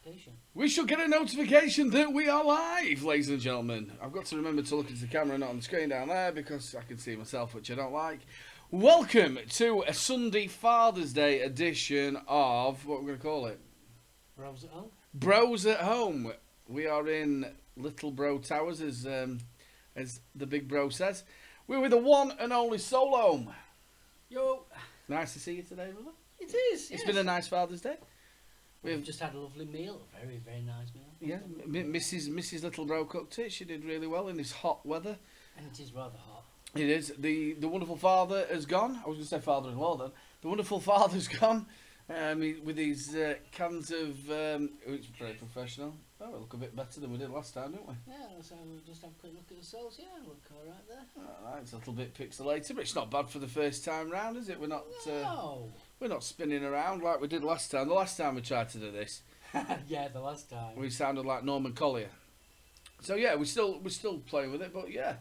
notification. We shall get a notification that we are live, ladies and gentlemen. I've got to remember to look into the camera, not on the screen down there, because I can see myself, which I don't like. Welcome to a Sunday Father's Day edition of, what we're going to call it? Bros at home? Bros at Home. We are in Little Bro Towers, as the big bro says. We're with the one and only Soulohm. Yo! Nice to see you today, brother. It is, It's been a nice Father's Day. We've just had a lovely meal, a very, very nice meal. Yeah, Mrs. Little Bro cooked it. She did really well in this hot weather. And it is rather hot. It is. The wonderful father has gone. I was going to say father-in-law then. The wonderful father's gone with these cans of... it's very professional. Oh, we look a bit better than we did last time, don't we? Yeah, so we'll just have a quick look at the sauce. Yeah, look all right there. All right, it's a little bit pixelated, but it's not bad for the first time round, is it? We're not... No! We're not spinning around like we did last time. The last time we tried to do this, Yeah, the last time. we sounded like Norman Collier. So yeah, we're still playing with it, but yeah.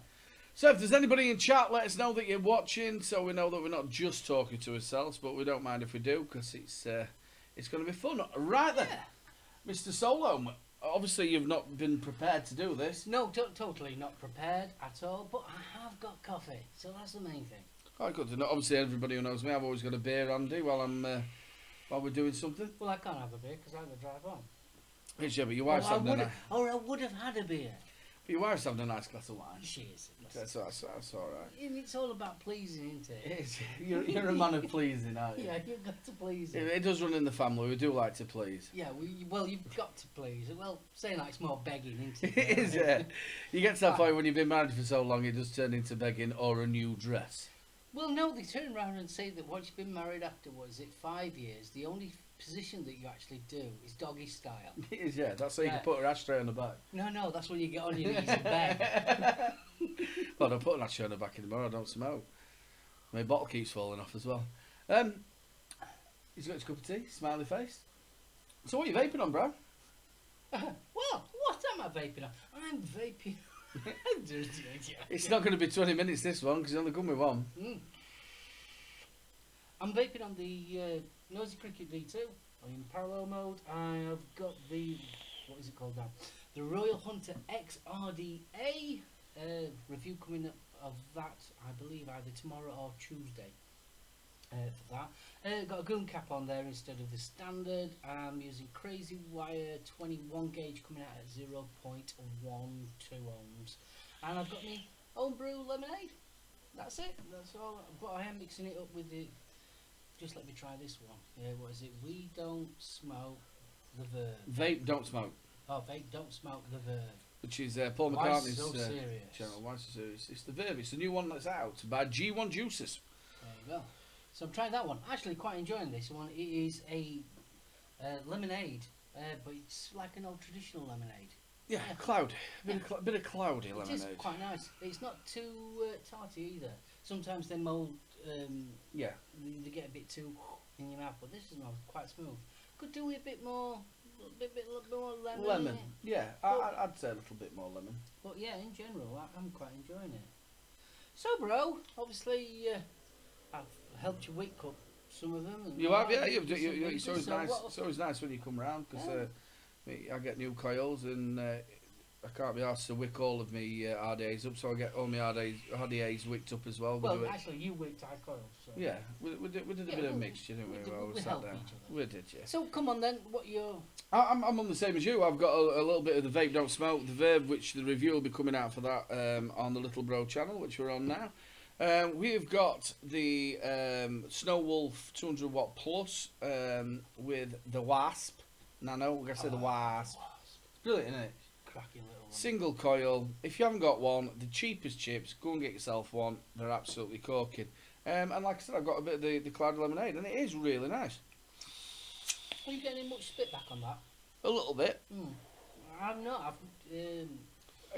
So if there's anybody in chat, let us know that you're watching, so we know that we're not just talking to ourselves, but we don't mind if we do, because it's going to be fun. Right then, Mr. Soulohm, obviously you've not been prepared to do this. No, totally not prepared at all, but I have got coffee, so that's the main thing. Oh, good to know. Obviously, everybody who knows me, I've always got a beer handy while we're doing something. Well, I can't have a beer because I have to drive home. Yes, yeah, but your wife's having a nice... Or I would have had a beer. But your wife's having a nice glass of wine. She is. That's all right. And it's all about pleasing, isn't it? You're a man of pleasing, aren't you? Yeah, you've got to please him. It does run in the family. We do like to please. Yeah, well, you've got to please. Well, saying that, it's more begging, isn't It it? is, yeah. You get to that point when you've been married for so long, it does turn into begging or a new dress. Well, no, they turn around and say that once you've been married after, 5 years, the only position that you actually do is doggy style. It is, yeah. That's so you can put her ashtray on the back. No, that's when you get on your knees and beg. Well, I don't put an ashtray on the back anymore. I don't smoke. My bottle keeps falling off as well. He's got his cup of tea, smiley face. So what are you vaping on, bro? Well, what am I vaping on? I'm vaping... It's not going to be 20 minutes this one, because it's only come with one. I'm vaping on the Noisy Cricket V2 in parallel mode. I have got the, what is it called now? The Royal Hunter XRDA review coming up of that, I believe, either tomorrow or Tuesday. For that, got a goon cap on there instead of the standard. I'm using Crazy Wire 21 gauge coming out at 0.12 ohms, and I've got my homebrew lemonade. That's it. That's all. But I am mixing it up with the. Just let me try this one. Yeah, what is it? We don't smoke the Verve. Vape, don't smoke. Oh, vape, don't smoke the Verve. Which is Paul Why McCartney's so serious? channel. Why so serious? It's the Verve. It's the new one that's out by G1 Juices. There you go. So I'm trying that one. Actually, quite enjoying this one. It is a lemonade, but it's like an old traditional lemonade. Yeah, cloudy. Bit of cloudy lemonade. It is quite nice. It's not too tarty either. Sometimes they mould. Yeah. They get a bit too in your mouth, but this is quite smooth. Could do with a bit more lemon. Lemon. Yeah, I'd say a little bit more lemon. But yeah, in general, I'm quite enjoying it. So, bro, obviously, I've helped you wake up some of them. And You have, yeah. It's always nice. It's always nice when you come round because I get new coils and I can't be asked to wick all of me RDAs up, so I get all my RDAs wicked up as well. Well, actually, you wicked high coils. So. Yeah, we did a bit of a mixture, didn't we? While we sat down. We did, yeah. So come on then, what you're... I'm on the same as you. I've got a little bit of the Vape Don't Smoke, the Verve, which the review will be coming out for that on the Little Bro channel, which we're on now. We've got the Snow Wolf 200 watt plus with the Wasp. Nano, we're going to say the Wasp. It's brilliant, isn't it? Cracking little one. Single coil. If you haven't got one, the cheapest chips, go and get yourself one. They're absolutely corking. And like I said, I've got a bit of the cloud lemonade, and it is really nice. Are you getting much spit back on that? A little bit. I'm not. I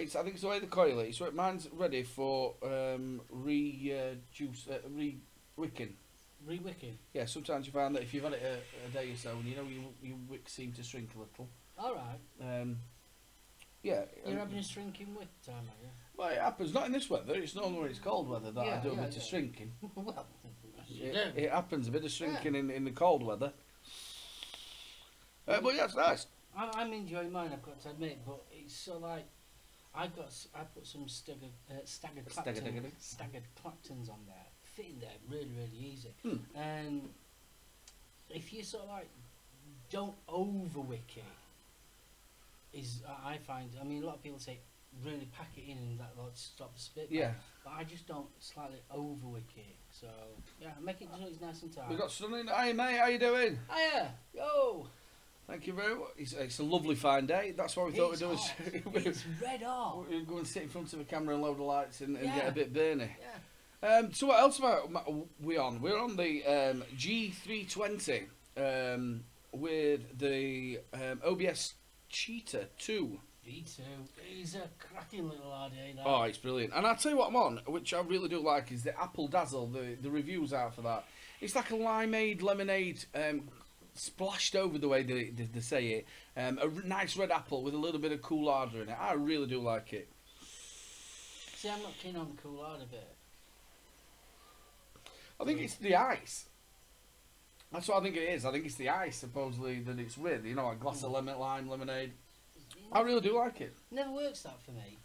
think it's the way the coil is. So mine's ready for re-wicking. Re-wicking? Yeah, sometimes you find that if you've had it a day or so, and you know your wick seem to shrink a little. Alright. Yeah. You're having a shrinking wick time, are you? Well, it happens. Not in this weather. It's normally when it's cold weather that I do a bit of shrinking. Well, it happens, a bit of shrinking in the cold weather. But yeah, it's nice. I'm enjoying mine, I've got to admit, but it's so like I put some staggered Claptons on there, fitting there really easy. And if you sort of like don't overwick it, I find. I mean, a lot of people say really pack it in and that will stop the spit. Yeah. But I just don't slightly overwick it. So yeah, make it so it's nice and tight. We've got Sunny. Hey mate, how you doing? Hiya, yo. Thank you very much. It's a lovely fine day. That's what we thought we'd do. It's red hot. We'd go and sit in front of a camera and load the lights and Yeah. get a bit burny. Yeah. So what else are we on? We're on the G320 with the OBS Cheetah 2. V2. He's a cracking little RDA. That. Oh, it's brilliant. And I'll tell you what I'm on, which I really do like, is the Apple Dazzle. The reviews out for that. It's like a limeade, lemonade, splashed over the way they say it. A nice red apple with a little bit of cool harder in it. I really do like it. See, I'm not keen on the cool harder bit. I think it's the ice. That's what I think it is. I think it's the ice, supposedly, that it's with. You know, a glass of lime lemonade. I really do like it. Never works that for me.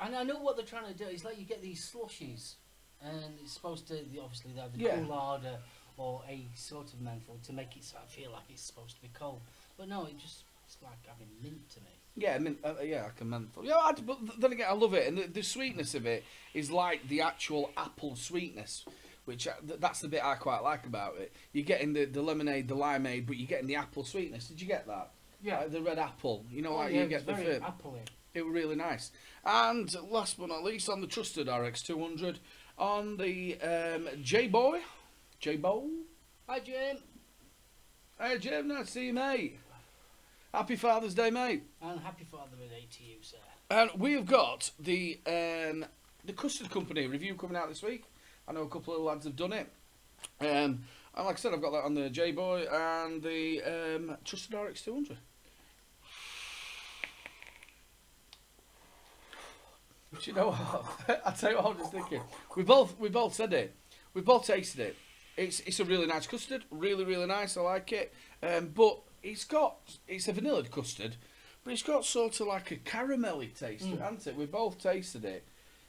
And I know what they're trying to do. It's like you get these slushies, and it's supposed to obviously they have the cool harder or a sort of menthol to make it sort of feel like it's supposed to be cold. But no, it's like having mint to me. Yeah, mint. Yeah, like a menthol. Yeah, but then again, I love it, and the sweetness of it is like the actual apple sweetness. Which that's the bit I quite like about it. You're getting the lemonade, the limeade, but you're getting the apple sweetness. Did you get that? Yeah. Like the red apple. You know, like yeah, you get the very fit. appley. It was really nice. And last but not least, on the trusted RX200, on the J-Boy. J-Bo. Hi, Jim. Hey, Jim, nice to see you, mate. Happy Father's Day, mate. And happy Father's Day to you, sir. And we've got the Custard Company review coming out this week. I know a couple of lads have done it. And like I said, I've got that on the J-Boy and the Trusted RX200. But you know what? I'll tell you what I was just thinking. We both said it. We both tasted it. It's a really nice custard. Really nice. I like it. But it's a vanilla custard, but it's got sort of like a caramelly taste to it, hasn't it? We both tasted it.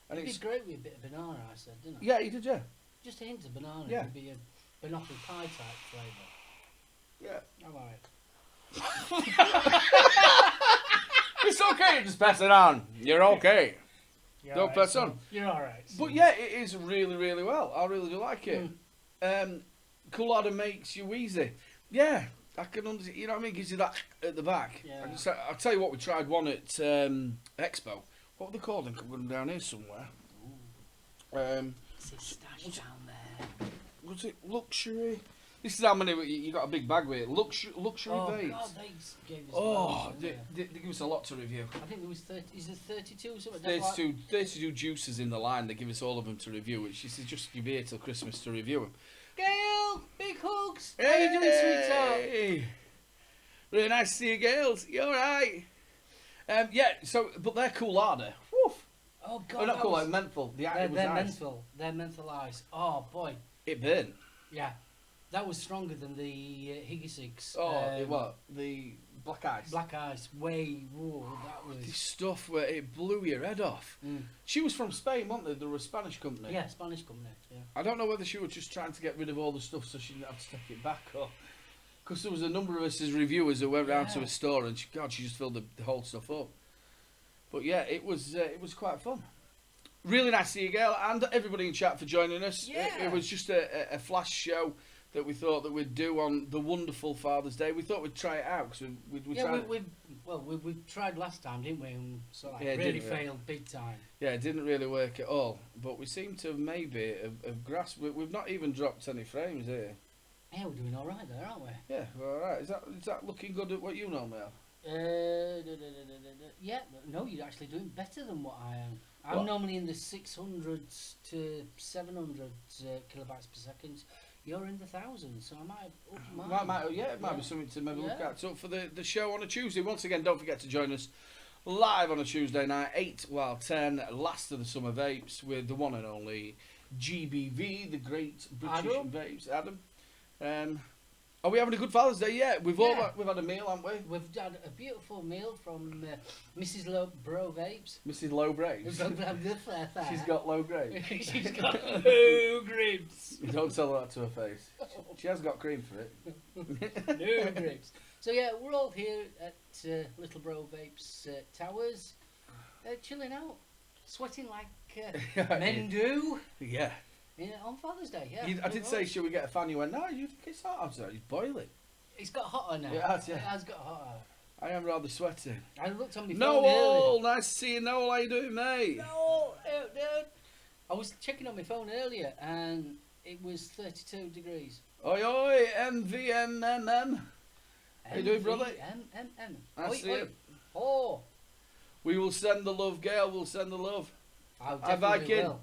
And It'd it's be great with a bit of banana, I said, didn't I? Yeah, you did, yeah. Just a hint of banana. Yeah. It'd be a banoffee pie type flavour. Yeah. I like it. It's okay, just pass it on. You're okay. You're Don't alright, press son. on. You're alright. But yeah, it is really well. I really do like it. Coolada makes you wheezy. Yeah, I can understand. You know what I mean? Gives you that at the back. Yeah. I'll tell you what, we tried one at Expo. What were they called? I think I've got them down here somewhere. It's a stash down there. Was it luxury? This is how many you got a big bag with. Luxury vapes. God, they gave us loads, They give us a lot to review. I think there was 30. Is there 32 or something? 32 juices in the line. They give us all of them to review. Which is just you'll be here till Christmas to review them. Gail, big hugs. How you doing, sweetheart? Hey! Really nice to see you, girls. You alright? Yeah, so, but they're Coolada. Woof. Oh, God. Oh, not Coolada, menthol. They're nice. menthol. They're menthol ice. Oh, boy. It burnt. Yeah. That was stronger than the Higgisigs. What? The black ice? Black ice. Whoa, that was... This stuff where it blew your head off. She was from Spain, wasn't they? They were a Spanish company. Yeah, Spanish company, yeah. I don't know whether she was just trying to get rid of all the stuff so she didn't have to take it back, or... Because there was a number of us as reviewers who went round to a store and she just filled the whole stuff up. But yeah, it was quite fun. Really nice to see you, girl, and everybody in chat for joining us. Yeah. It was just a flash show that we thought that we'd do on the wonderful Father's Day. We thought we'd try it out because we tried last time, didn't we? And so really failed big time. Yeah, it didn't really work at all. But we seem to maybe have grasped. We've not even dropped any frames here. Yeah, we're doing all right there, aren't we? Yeah, all right. Is that looking good at what you know, Mel? Yeah, no, you're actually doing better than what I am. What? I'm normally in the 600s to 700 kilobytes per second. You're in the thousands, so I might up mine. It might be something to maybe look at. So for the show on a Tuesday, once again, don't forget to join us live on a Tuesday night, 8 while 10, last of the summer vapes with the one and only GBV, the Great British Adam. Vapes, Adam. Are we having a good Father's Day? Yeah, we've Yeah. we've had a meal, haven't we? We've had a beautiful meal from Mrs. Bro Vapes. Mrs. Low Graves. She's got low grapes. She's got low grapes. You don't tell her that to her face. She has got cream for it. No grapes. So yeah, we're all here at Little Bro Vapes Towers, chilling out, sweating like men do. Yeah. On Father's Day, yeah. I did say, should we get a fan? You went, no, you think it's hot outside. It's boiling. It's got hotter now. It has, yeah. It has got hotter. I am rather sweaty. I looked on my phone Noel! earlier. Nice to see you, Noel. How you doing, mate? No, dude. I was checking on my phone earlier and it was 32 degrees. Oi, oi, MVNNN. How you doing, brother? MMM. I see it. Oh. We will send the love, Gail. We'll send the love. I Viking. definitely will.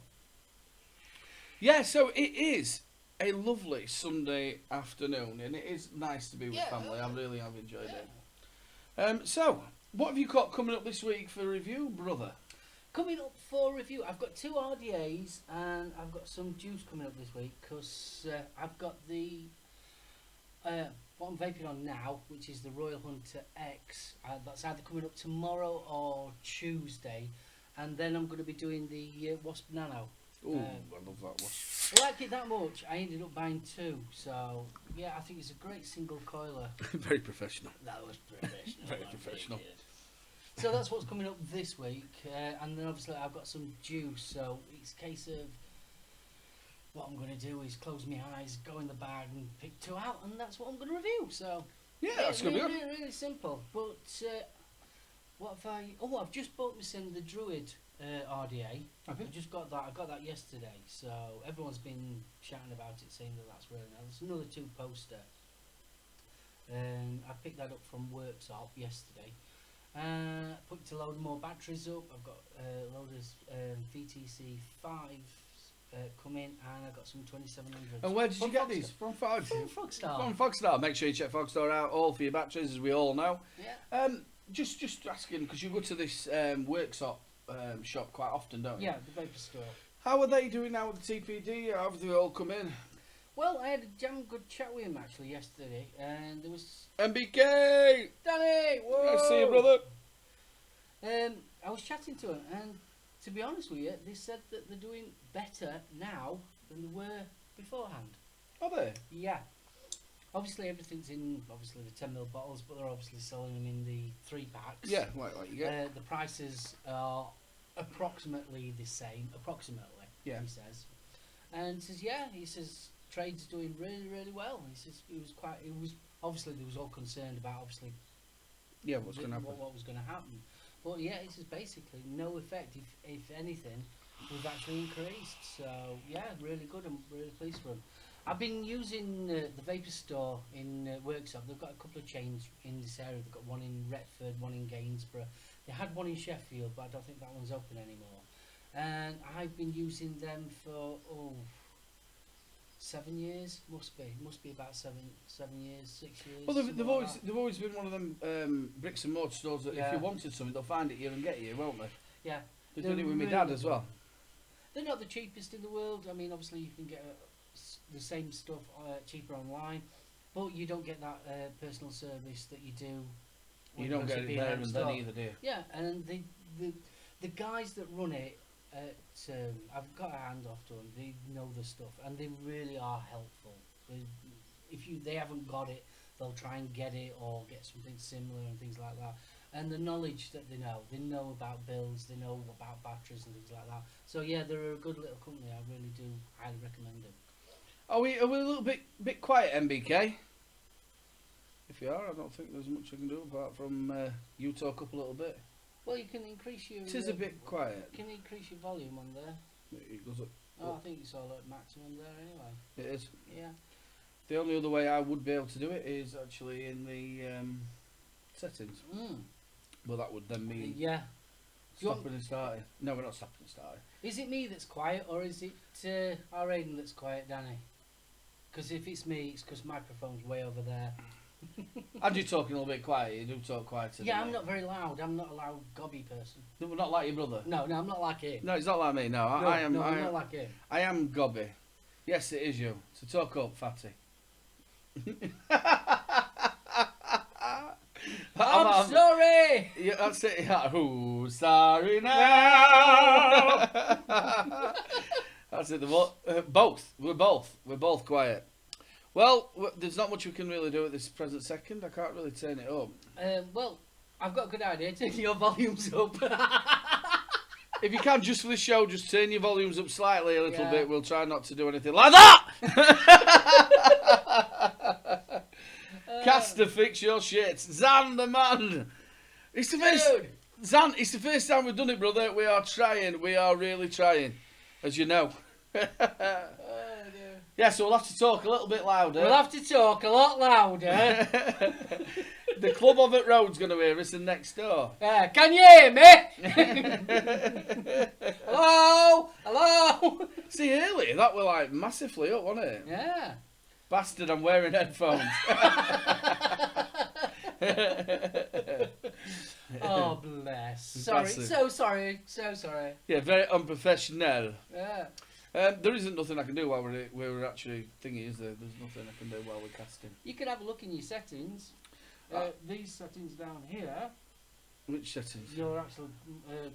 Yeah, so it is a lovely Sunday afternoon, and it is nice to be with family. I really have enjoyed it. So, what have you got coming up this week for review, brother? Coming up for review, I've got 2 RDAs and I've got some juice coming up this week because I've got the what I'm vaping on now, which is the Royal Hunter X. That's either coming up tomorrow or Tuesday, and then I'm going to be doing the Wasp Nano. Oh, I love that one. I like it that much, I ended up buying 2. So, yeah, I think it's a great single coiler. Very professional. That was professional. Very professional. So that's what's coming up this week. And then obviously I've got some juice. So it's a case of what I'm going to do is close my eyes, go in the bag and pick 2 out. And that's what I'm going to review. So, Yeah, that's going to be good. Really, really simple. But what have I... Oh, I've just bought myself the Druid RDA. Okay. I just got that. I got that yesterday. So everyone's been shouting about it, saying that that's really nice. There's another 2 poster. I picked that up from Workshop yesterday. Put a load more batteries up. I've got a load of VTC 5s coming, and I've got some 2700s. And where did you get these? From Fogstar. From Fogstar. From Fogstar. Make sure you check Fogstar out, all for your batteries, as we all know. Yeah. Just asking, because you go to this Workshop shop quite often, don't you? Yeah, the vapor store. How are they doing now with the TPD? How have they all come in? Well, I had a damn good chat with him actually yesterday, and there was MBK! Danny. Whoa! Nice to see you, brother. I was chatting to him, and to be honest with you, they said that they're doing better now than they were beforehand. Are they? Yeah. Obviously, everything's in obviously the 10ml bottles, but they're obviously selling them in the 3 packs. Yeah, like you get. The prices are approximately the same. Approximately, Yeah. he says. And he says, yeah, he says trade's doing really, really well. He says it was obviously they was all concerned about obviously Yeah, what's going to happen? what was going to happen. But yeah, it says basically no effect. If anything, we've actually increased. So yeah, really good. I'm really pleased for them. I've been using the Vapor Store in Workshop. They've got a couple of chains in this area. They've got one in Retford, one in Gainsborough. They had one in Sheffield, but I don't think that one's open anymore. And I've been using them for 7 years. Must be about 7 years, 6 years. Well, they've something like that. always been one of them bricks and mortar stores that if you wanted something, they'll find it here and get it here, won't they? Yeah. They did it with my dad as well. They're not the cheapest in the world. I mean, obviously you can get the same stuff cheaper online, but you don't get that personal service that you do. You don't get it there and then either, do you? Yeah, and the guys that run it, I've got a hand off to them. They know the stuff, and they really are helpful. If they haven't got it, they'll try and get it or get something similar and things like that. And the knowledge that they know about builds, they know about batteries and things like that. So yeah, they're a good little company. I really do highly recommend them. Are we a little bit quiet, MBK? If you are, I don't think there's much I can do apart from you talk up a little bit. Well, you can increase your. It is a bit quiet. Can you increase your volume on there? It goes up. Oh, I think it's all at maximum there anyway. It is. Yeah. The only other way I would be able to do it is actually in the settings. Well, that would then mean stopping and starting. No, we're not stopping and starting. Is it me that's quiet, or is it our Aiden that's quiet, Danny? Because if it's me, it's because microphone's way over there. And you're talking a little bit quiet. You do talk quieter. Yeah, than I'm me. not very loud. I'm not a loud gobby person. No, we're not like your brother. No, I'm not like him. No, it's not like me. No, I'm not like him. I am gobby. Yes, it is you. So talk up, fatty. I'm sorry. Yeah, that's it. Who's sorry now? That's it. Both. We're both quiet. Well, there's not much we can really do at this present second. I can't really turn it up. Well, I've got a good idea. Turn your volumes up. If you can, just for the show, just turn your volumes up slightly a little Yeah. bit. We'll try not to do anything like that. Caster, fix your shit. Zan, the man. It's the first. Dude. Zan, it's the first time we've done it, brother. We are trying. We are really trying, as you know. Yeah, so we'll have to talk a little bit louder. We'll have to talk a lot louder. The club of it road's going to hear us and next door. Can you hear me? Hello? Hello? See, earlier that were like massively up, wasn't it? Yeah. Bastard, I'm wearing headphones. Oh, bless. Sorry. Massive. So sorry. So sorry. Yeah, very unprofessional. Yeah. There isn't nothing I can do while we're actually thingy, is there? There's nothing I can do while we're casting. You can have a look in your settings. These settings down here, Which settings? your actual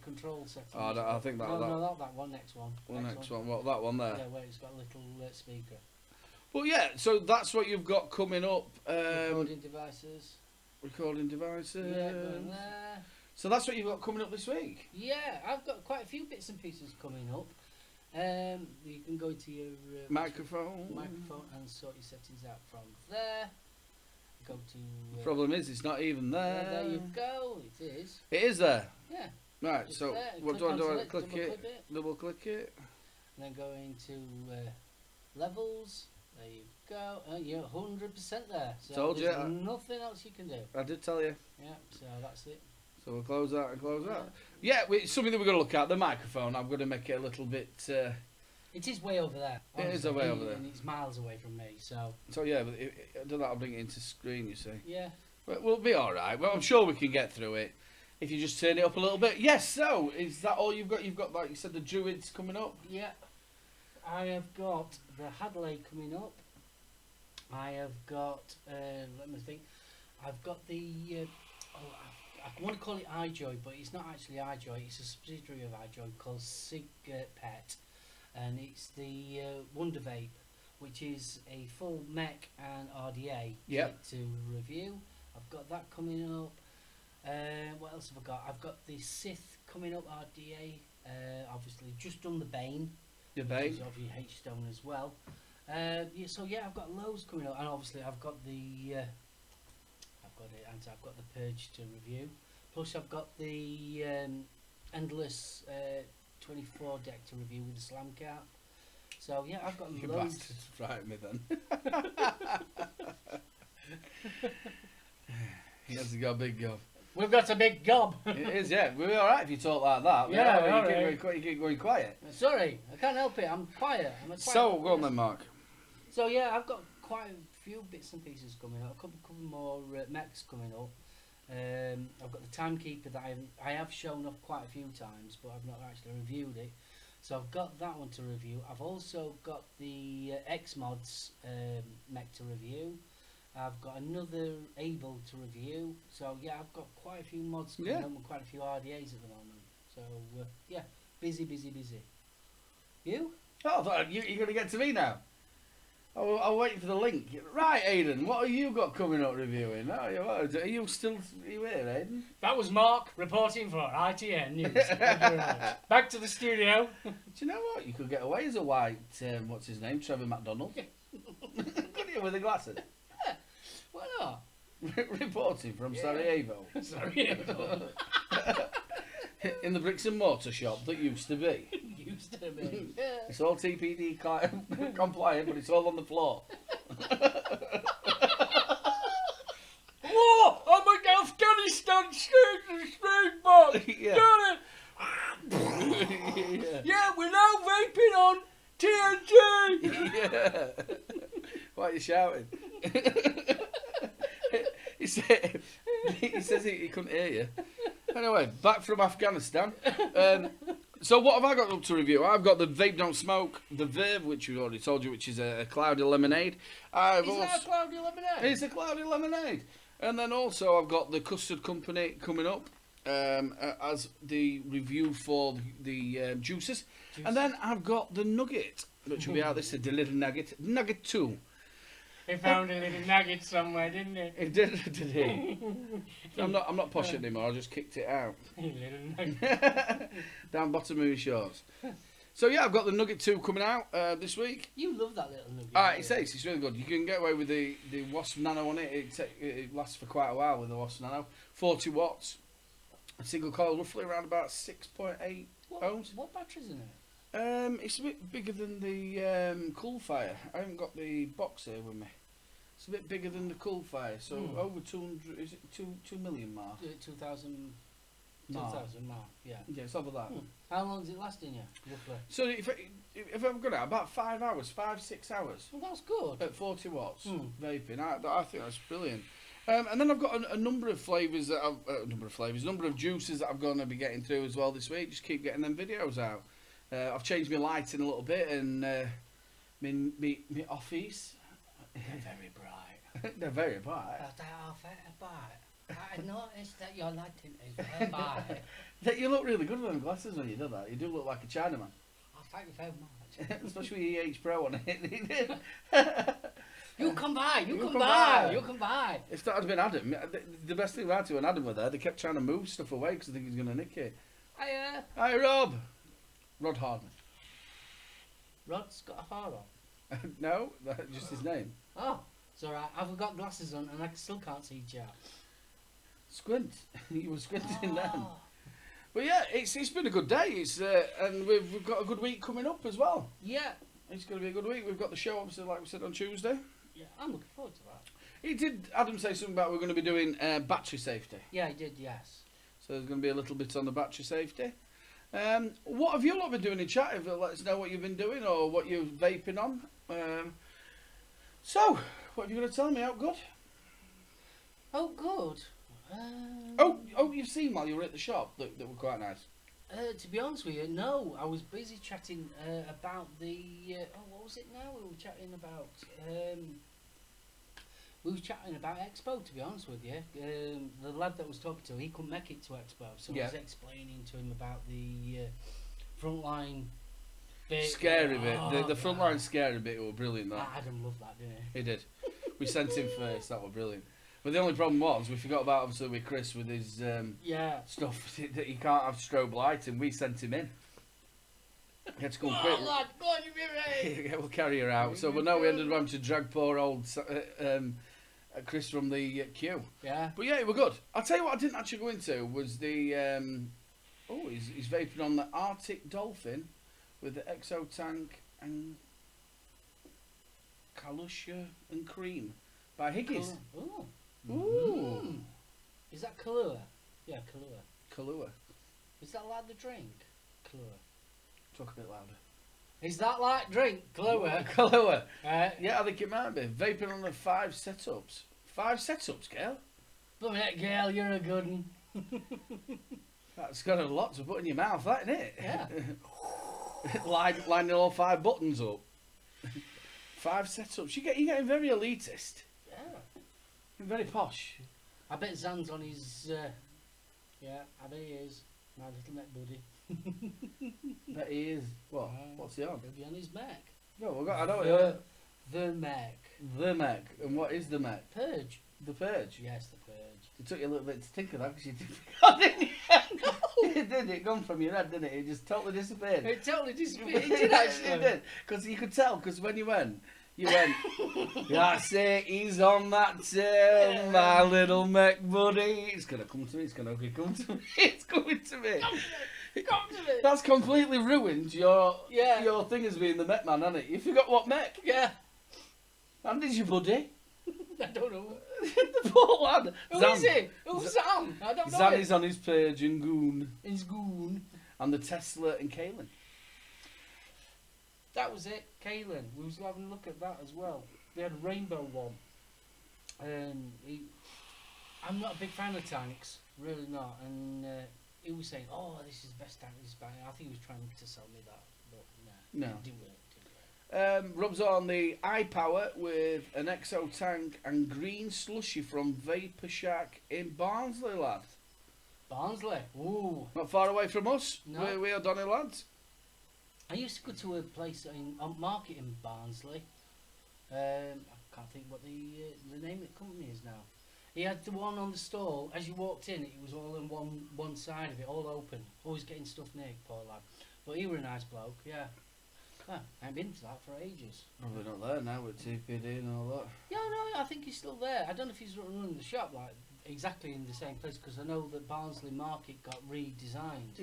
control settings. Oh, I think that. No, that not that one. Next one. well, next one. What, that one there? Yeah, where it's got a little speaker. Well, yeah. So that's what you've got coming up. Recording devices. Recording devices. Yeah, going there. So that's what you've got coming up this week. Yeah, I've got quite a few bits and pieces coming up. You can go to your Microphone. and sort your settings out from there. Go to. Problem is, it's not even there. There you go. It is. It is there. Yeah. Right. It's So there. what do I do? onto I it, click it. double-click it. Double click it. And then go into levels. There you go. You're 100% there. So Told you. there's nothing else you can do. I did tell you. Yeah. So that's it. So we'll close that and close that. Yeah, it's something that we're going to look at. The microphone. I'm going to make it a little bit. It is way over there. It is honestly, way over there. and it's miles away from me. So So yeah, but I don't know. I'll bring it into screen. You see. yeah. But we'll be all right. Well, I'm sure we can get through it. If you just turn it up a little bit. Yes. So is that all you've got? You've got, like you said, the Druids coming up. Yeah. I have got the Hadley coming up. I have got. Let me think. I've got the. I want to call it iJoy, but it's not actually iJoy. It's a subsidiary of iJoy called Sig Pet, and it's the Wonder Vape, which is a full mech and RDA Yep. to review. I've got that coming up. What else have I got? I've got the Sith coming up RDA. Obviously, just done the Bane. Debate. Which is obviously H-Stone as well. Yeah, so yeah, I've got loads coming up, and obviously I've got the I've got the Purge to review. Plus I've got the Endless 24 deck to review with the Slam Cap. So yeah, I've got You loads. bastards frightened me then. He has got a big gob. We've got a big gob. It is, yeah. We'll be all right if you talk like that. Yeah, you all keep right. you keep going quiet. Sorry, I can't help it. I'm quiet. I'm a quiet So go on then, Mark. So yeah, I've got quite a few bits and pieces coming up. A couple more mechs coming up. I've got the Timekeeper that I have shown off quite a few times, but I've not actually reviewed it. So I've got that one to review. I've also got the X-Mods mech to review. I've got another Able to review. So yeah, I've got quite a few mods coming up and quite a few RDAs at the moment. So yeah, busy. You? Oh, you're going to get to me now. I'll wait for the link. Right, Aidan, what have you got coming up reviewing? Are you here, Aidan? That was Mark reporting for ITN News. Thank you very much. Back to the studio. Do you know what? You could get away as a white, what's his name, Trevor McDonald. Couldn't you, with the glasses? Why not? Reporting from Sarajevo. Sarajevo. In the bricks and mortar shop that used to be. Used to be. Yeah. It's all TPD compliant, but it's all on the floor. Whoa! I'm an Afghanistan street box! Yeah. Got it! Yeah, we're now vaping on TNT! Yeah. Why are you shouting? he says he couldn't hear you. Anyway, back from Afghanistan. So what have I got up to review? I've got the Vape Don't Smoke, the Verve, which we've already told you, which is a cloudy lemonade. That a cloudy lemonade? It's a cloudy lemonade. And then also I've got the Custard Company coming up as the review for the juices. And then I've got the Nugget, which will be out. This is the little Nugget. Nugget 2. He found a little nugget somewhere, didn't he? He did he? I'm not posh anymore, I just kicked it out. Little nugget. Down bottom of my shorts. So yeah, I've got the Nugget 2 coming out this week. You love that little nugget. It's ace, it's really good. You can get away with the Wasp Nano on it. It lasts for quite a while with the Wasp Nano. 40 watts. A single coil, roughly around about 6.8 ohms. What battery's in it? It's a bit bigger than the Cool Fire. I haven't got the box here with me. It's a bit bigger than the Cool Fire, so over 200. Is it 2 million mark? 2,000 mark. Yeah. Yeah, it's over that. How long is it lasting you, roughly? So if I've got it about 5 hours, 5-6 hours. Well, that's good. At 40 watts vaping, I think that's brilliant. And then I've got a number of flavours number of juices that I'm going to be getting through as well this week. Just keep getting them videos out. I've changed my lighting a little bit, and my office. They're very bright. They're very bright. They are very bright. I noticed that your lighting is very bright. You look really good with them glasses when you do that. You do look like a Chinaman. Oh, thank you very much. Especially with EH Pro on it. You come by. You come by. If that had been Adam, the best thing about it when Adam were there, they kept trying to move stuff away because they think he's going to nick it. Hi, Rob. Rod Hardman. Rod's got a heart on. No, that's just his name. Oh, it's alright. I've got glasses on and I still can't see Jack. Squint. You were squinting then. But yeah, it's been a good day. And we've got a good week coming up as well. Yeah. It's going to be a good week. We've got the show, obviously, like we said, on Tuesday. Yeah, I'm looking forward to that. He did, Adam, say something about we're going to be doing battery safety. Yeah, he did, yes. So there's going to be a little bit on the battery safety. What have you lot been doing in chat? If you let us know what you've been doing or what you're vaping on. So, what have you got to tell me? Out good? Oh, good. Oh, you've seen while you were at the shop that were quite nice. To be honest with you, no. I was busy chatting about the... what was it now? We were chatting about... we were chatting about Expo, to be honest with you. The lad that was talking to, he couldn't make it to Expo, so I was explaining to him about the frontline bit. Scary bit. The frontline scary bit were brilliant, though. Adam loved that, didn't he? He did. We sent him first, that was brilliant. But the only problem was, we forgot about, obviously, with Chris with his stuff, that he can't have strobe lighting. We sent him in. He had to come quick. Lad, go on, you be ready. We'll carry her out. So, no, we ended up having to drag poor old Chris from the queue. Yeah. But yeah, it were good. I'll tell you what I didn't actually go into was the... he's vaping on the Arctic Dolphin with the Exo Tank and Kalusha and Cream by Higgies. Ooh. Ooh. Is that Kahlua? Yeah, Kahlua. Kahlua. Is that like the drink? Kahlua. Talk a bit louder. Is that like drink? Kahlua? Kahlua. Yeah, I think it might be. Vaping on the 5 setups. 5 setups, Gail? But that girl, you're a good one. That's got a lot to put in your mouth, that, isn't it? Yeah. Lining all 5 buttons up. 5 setups. You're getting very elitist. Yeah. You're very posh. I bet Zan's on his... yeah, I bet he is. My little neck buddy. Bet he is. What? What's he on? He'll be on his Mac. No, I know The Mac. The Mac. And what is the Mac? Purge. The Purge? Yes, the Purge. It took you a little bit to think of that because you did forget, didn't you? It did. It gone from your head, didn't it? It just totally disappeared. It totally disappeared. It did actually. It did. Because you could tell, because when you went, that's it, he's on that tail, my little Mac buddy. It's going to come to me, it's going to come to me, it's coming to me. Come to me. That's completely ruined your thing as being the Met man, hasn't it? You forgot what Met? Yeah. And is your buddy? I don't know. The poor lad. Who is he? Who's Zan? I don't know. Zan is on his page and Goon. His Goon. And the Tesla and Kaylin. That was it, Kaylin. We was having a look at that as well. They had a rainbow one. I'm not a big fan of tanks, really not. And he was saying, "Oh, this is the best tank. This is best." I think he was trying to sell me that, but No. it didn't work. Rubs on the iPower with an Exo tank and green slushy from Vapor Shack in Barnsley, lad. Barnsley, ooh, Not far away from us. No. We are Donny lads. I used to go to a place on market in Barnsley. I can't think what the name of the company is now. He had the one on the stall. As you walked in, it was all on one side of it, all open. Always getting stuff near, poor lad. But he were a nice bloke, yeah. I haven't been to that for ages. Probably not there now with TPD and all that. Yeah, no, I think he's still there. I don't know if he's running the shop like exactly in the same place, because I know that Barnsley Market got redesigned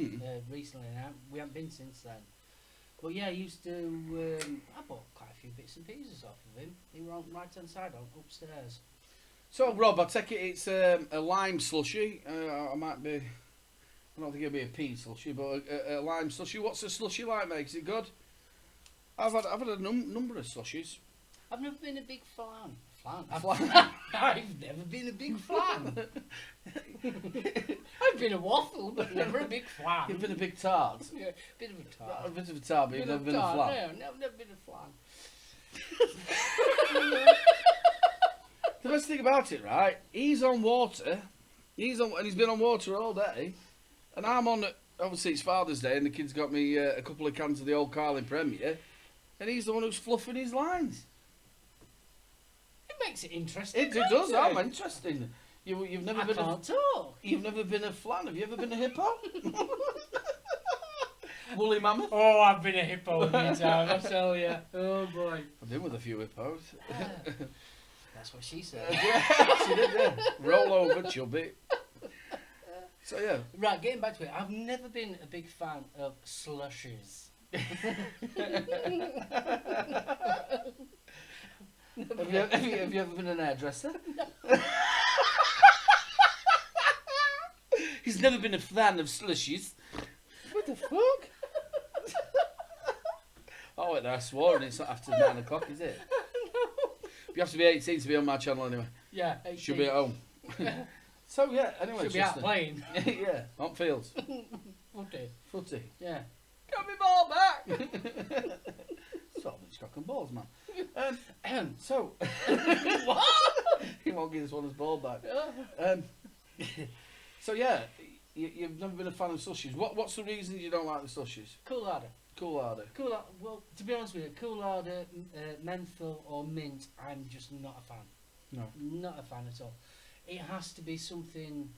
recently, and we haven't been since then. But yeah, he used to. I bought quite a few bits and pieces off of him. He were on the right hand side, on upstairs. So Rob, I take it it's a lime slushy. I might be. I don't think it'll be a pea slushy, but a lime slushy. What's a slushy like, mate? Is it good? I've had a number of slushies. I've never been a big flan. Flan? I've never been a big flan. I've been a waffle, but never a big flan. You've been a big tart. Yeah, bit of a tart. A bit of a tart, but you've never been a flan. No, never been a flan. The best thing about it, right? He's on water. And he's been on water all day, and I'm on. Obviously, it's Father's Day, and the kids got me a couple of cans of the old Carling Premier, and he's the one who's fluffing his lines. It makes it interesting. It does. I'm interesting. You've never I been. can't talk. You've never been a flan. Have you ever been a hippo? Woolly mammoth. Oh, I've been a hippo many times, I tell you. Oh boy. I've been with a few hippos. That's what she said. Yeah, she did. Yeah. Roll over, chubby. So yeah. Right, getting back to it, I've never been a big fan of slushies. Have you ever been an hairdresser? He's never been a fan of slushies. What the fuck? Oh wait, I swore, and it's not after 9 o'clock, is it? You have to be 18 to be on my channel anyway. Yeah, 18. Should be at home. So yeah, anyway. Should be out playing. Yeah, on fields. Footy. Yeah. Got me ball back. Stop it's cock and balls, man. So What? he won't give this one his ball back. So yeah, you've never been a fan of slushies. What's the reason you don't like the slushies? Cool harder. Cool harder. Well, to be honest with you, cool harder, menthol or mint, I'm just not a fan. No. Not a fan at all. It has to be something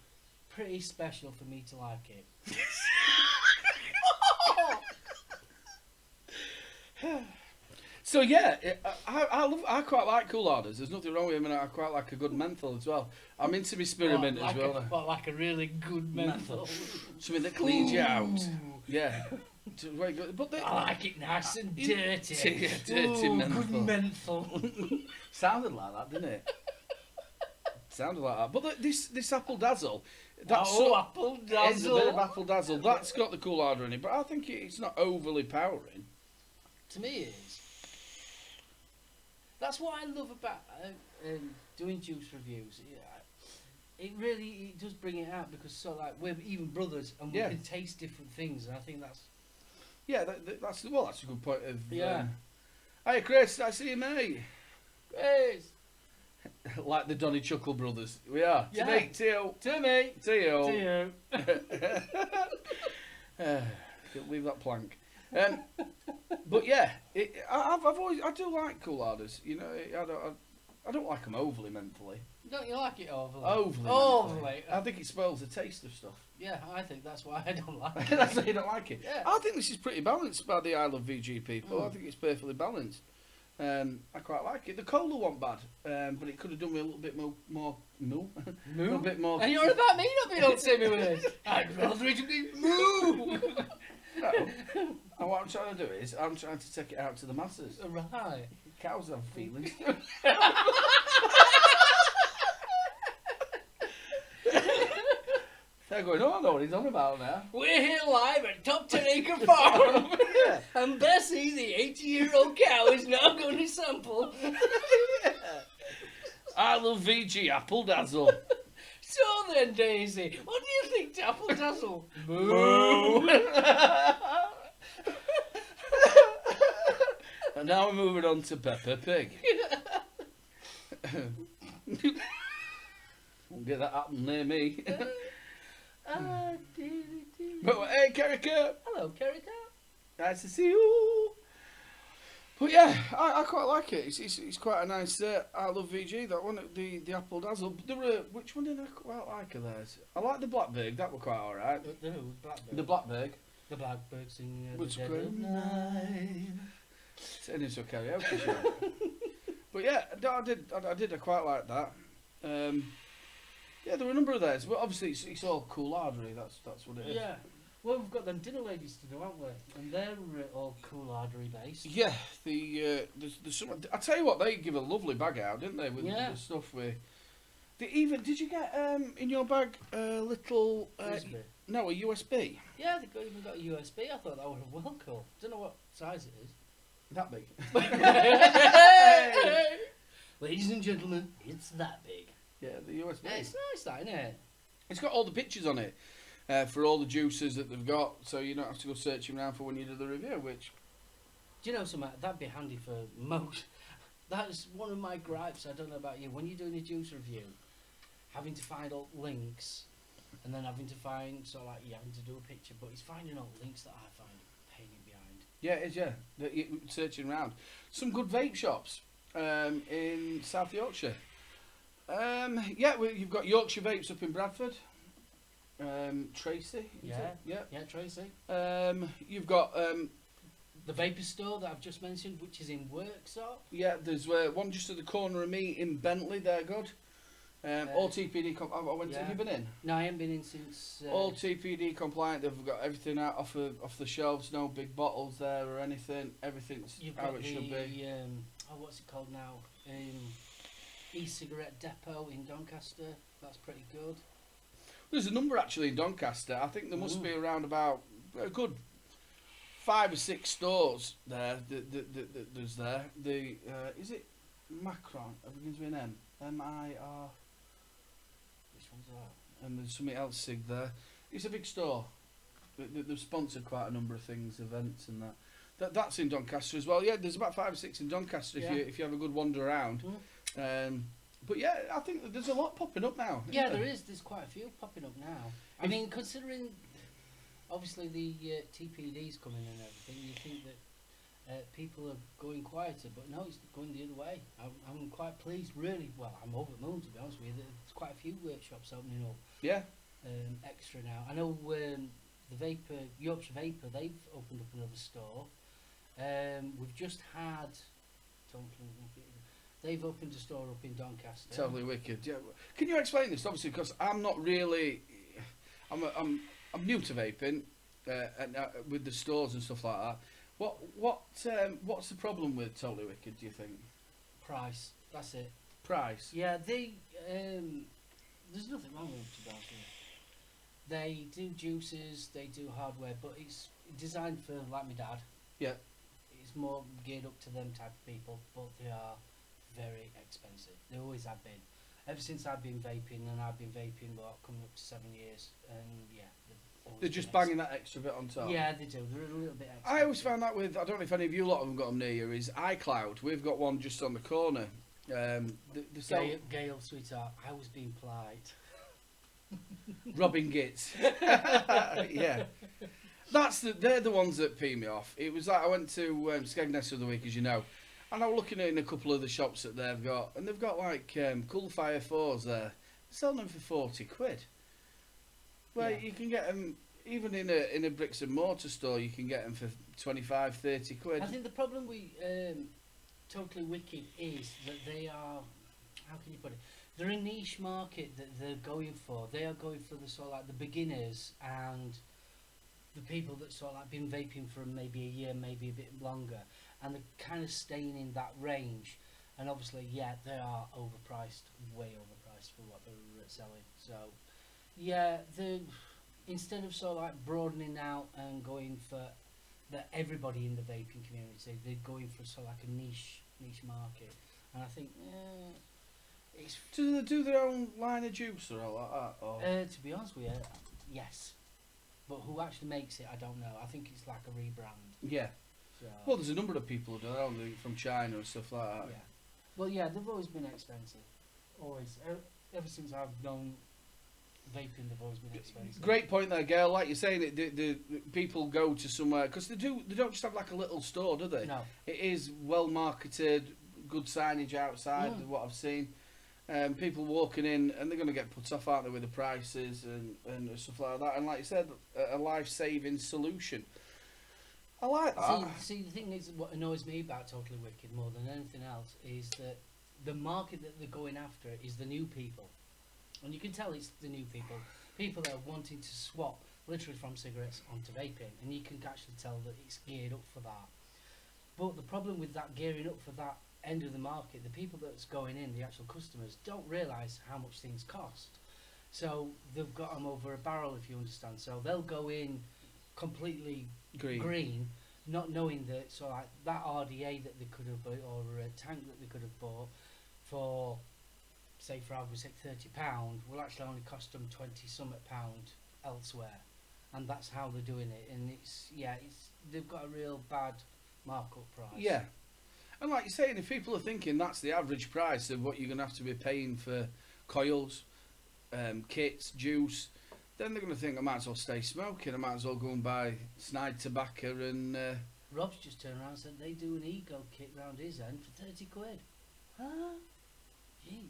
pretty special for me to like it. So yeah, I quite like cool harders. There's nothing wrong with them, and I quite like a good menthol as well. I'm into my spearmint as well. Like a really good menthol. Something that cleans you out. Yeah. But I like it nice and dirty. Dirty menthol. Good menthol. Sounded like that, didn't it? Sounded like that. But this apple dazzle. Apple dazzle. It's a bit of apple dazzle. That's got the cool harder in it, but I think it's not overly powering. To me, it is. That's what I love about doing juice reviews. Yeah, it does bring it out, because we're even brothers, and we can taste different things, and I think that's. Yeah, that's a good point of. Yeah. Hey Chris, I see you, mate. Chris. Like the Donny Chuckle brothers, we are. Yeah. To you. To me. To you. To you. Leave that plank. But yeah, I do like cool harders. You know, I don't like them overly mentally. Don't you like it overly? Overly. I think it spoils the taste of stuff. Yeah, I think that's why I don't like it. That's why you don't like it. Yeah. I think this is pretty balanced by the I Love VG people. I think it's perfectly balanced. I quite like it. The cola wasn't bad, but it could have done me a little bit more moo. A little bit more. And you're about me not being able to say me words. I'd rather it be moo. No. And what I'm trying to do is I'm trying to take it out to the masses. Right. Cows have feelings. They're going, oh, I know what he's on about now. We're here live at Top 10 Acre Farm. Yeah. And Bessie, the 80-year-old cow, is now going to sample. Yeah. I love VG Apple Dazzle. So on then, Daisy. What do you think to Apple Dazzle? Moo. And now we're moving on to Peppa Pig. Won't get that happen near me. But hey, Kerika. Hello, Kerika. Nice to see you. But yeah, I quite like it. It's quite a nice. I love VG. That one, the Apple Dazzle. But there were, which one did I quite like of theirs? I like the Blackberg. That were quite alright. Blackbird. The Blackberg. The Blackbird singing Which the dead of night. Turn into a karaoke show. But yeah, no, I did quite like that. Yeah, there were a number of theirs, but obviously it's all coolardery. That's what it is. Yeah. Well, we've got them dinner ladies to do, haven't we? And they're all coolardery based. Yeah, there's some. I tell you what, they give a lovely bag out, didn't they? With Yeah. the stuff with. Did you get in your bag a little? USB. No, a USB. Yeah, they've even got a USB. I thought that would have well cool. Don't know what size it is. That big. Ladies and gentlemen, it's that big. Yeah, the USB. Yeah, it's nice, that, isn't it? It's got all the pictures on it for all the juices that they've got, so you don't have to go searching around for when you do the review. Which, Do you know something? That'd be handy for most. That's one of my gripes. I don't know about you. When you're doing a juice review, having to find all links, and then having to find, so like you having to do a picture, but it's finding all links that I find a pain in behind. yeah, it is. Yeah, searching around. Some good vape shops in South Yorkshire. Yeah, you've got Yorkshire Vapes up in Bradford. Tracy. Is Yeah. it? Yeah. Yeah, Tracy. You've got The vapor store that I've just mentioned, which is in Worksop. yeah. There's one just at the corner of me in Bentley. They're good. All TPD. I went. yeah. Have you been in? No, I haven't been in since. All TPD compliant. They've got everything out off the shelves. No big bottles there or anything. Everything's You've how got it should be. What's it called now? E-cigarette depot in Doncaster. That's pretty good. There's a number actually in Doncaster. I think there must be around about a good 5 or 6 stores there. There's there. Is it Macron? It begins with an M. M-I-R. Which one's that? And there's something else sig there. It's a big store. They've sponsored quite a number of things, events and that. That's in Doncaster as well. Yeah, there's about 5 or 6 in Doncaster if you have a good wander around. But yeah, I think that there's a lot popping up now. Yeah, isn't there is. There's quite a few popping up now. I mean, considering obviously the TPD's coming and everything, you think that people are going quieter, but no, it's going the other way. I'm quite pleased, really. Well, I'm over the moon, to be honest with you. There's quite a few workshops opening up. Yeah. Extra now. I know the Yorkshire Vapor, they've opened up another store. We've just had. They've opened a store up in Doncaster. Totally wicked. Yeah. Can you explain this? Obviously, because I'm not really. I'm new to vaping, and with the stores and stuff like that. What's the problem with Totally Wicked? Do you think? Price. That's it. Price. Yeah, there's nothing wrong with them, to be honest with you. They do juices, they do hardware, but it's designed for like my dad. Yeah. It's more geared up to them type of people, but they are very expensive. They always have been. Ever since I've been vaping, and I've been vaping, coming up to 7 years, and yeah. They're just banging that extra bit on top. Yeah, they do. They're a little bit expensive. I always found that with, I don't know if any of you lot have got them near you, is iCloud. We've got one just on the corner. Gail, sweetheart, I was being polite. Robin Gitz. Yeah. They're the ones that pee me off. It was like I went to Skegness the other week, as you know, and I was looking in a couple of the shops that they've got, and they've got like Cool Fire 4s there. They're selling them for 40 quid. Well, Yeah. you can get them even in a bricks and mortar store. You can get them for 25, 30 quid. I think the problem with Totally Wicked is that they are, how can you put it? They're a niche market that they're going for. They are going for the sort of like the beginners and the people that sort of like been vaping for maybe a year, maybe a bit longer, and they're kind of staying in that range. And obviously, yeah, they are overpriced, way overpriced for what they're selling. So, yeah, instead of sort of like broadening out and going for everybody in the vaping community, they're going for sort of like a niche market. And I think, It's Do they do their own line of juice or all like that? Or? to be honest with you, yes. But who actually makes it, I don't know. I think it's like a rebrand. Yeah. So, Well, there's a number of people who do their own from China and stuff like that. yeah. Well, yeah, they've always been expensive. Always. Ever since I've known vaping, they've always been expensive. Great point there, girl. Like you're saying, the people go to somewhere because they don't just have like a little store, do they? No. It is well marketed, good signage outside. What I've seen, people walking in and they're going to get put off, aren't they, with the prices and stuff like that. And like you said, a life-saving solution. I like that. See, the thing is, what annoys me about Totally Wicked more than anything else is that the market that they're going after is the new people. And you can tell it's the new people. People that are wanting to swap literally from cigarettes onto vaping. And you can actually tell that it's geared up for that. But the problem with that gearing up for that end of the market, the people that's going in, the actual customers, don't realise how much things cost. So they've got them over a barrel, if you understand. So they'll go in completely green, not knowing that, so like that RDA that they could have bought, or a tank that they could have bought for, say for argument's sake, £30, will actually only cost them 20 something pound elsewhere, and that's how they're doing it. And it's they've got a real bad markup price. Yeah, and like you're saying, if people are thinking that's the average price of what you're going to have to be paying for coils, kits, juice, then they're going to think I might as well stay smoking. I might as well go and buy snide tobacco and. Rob's just turned around and said they do an ego kit round his end for 30 quid. Huh? Jeez.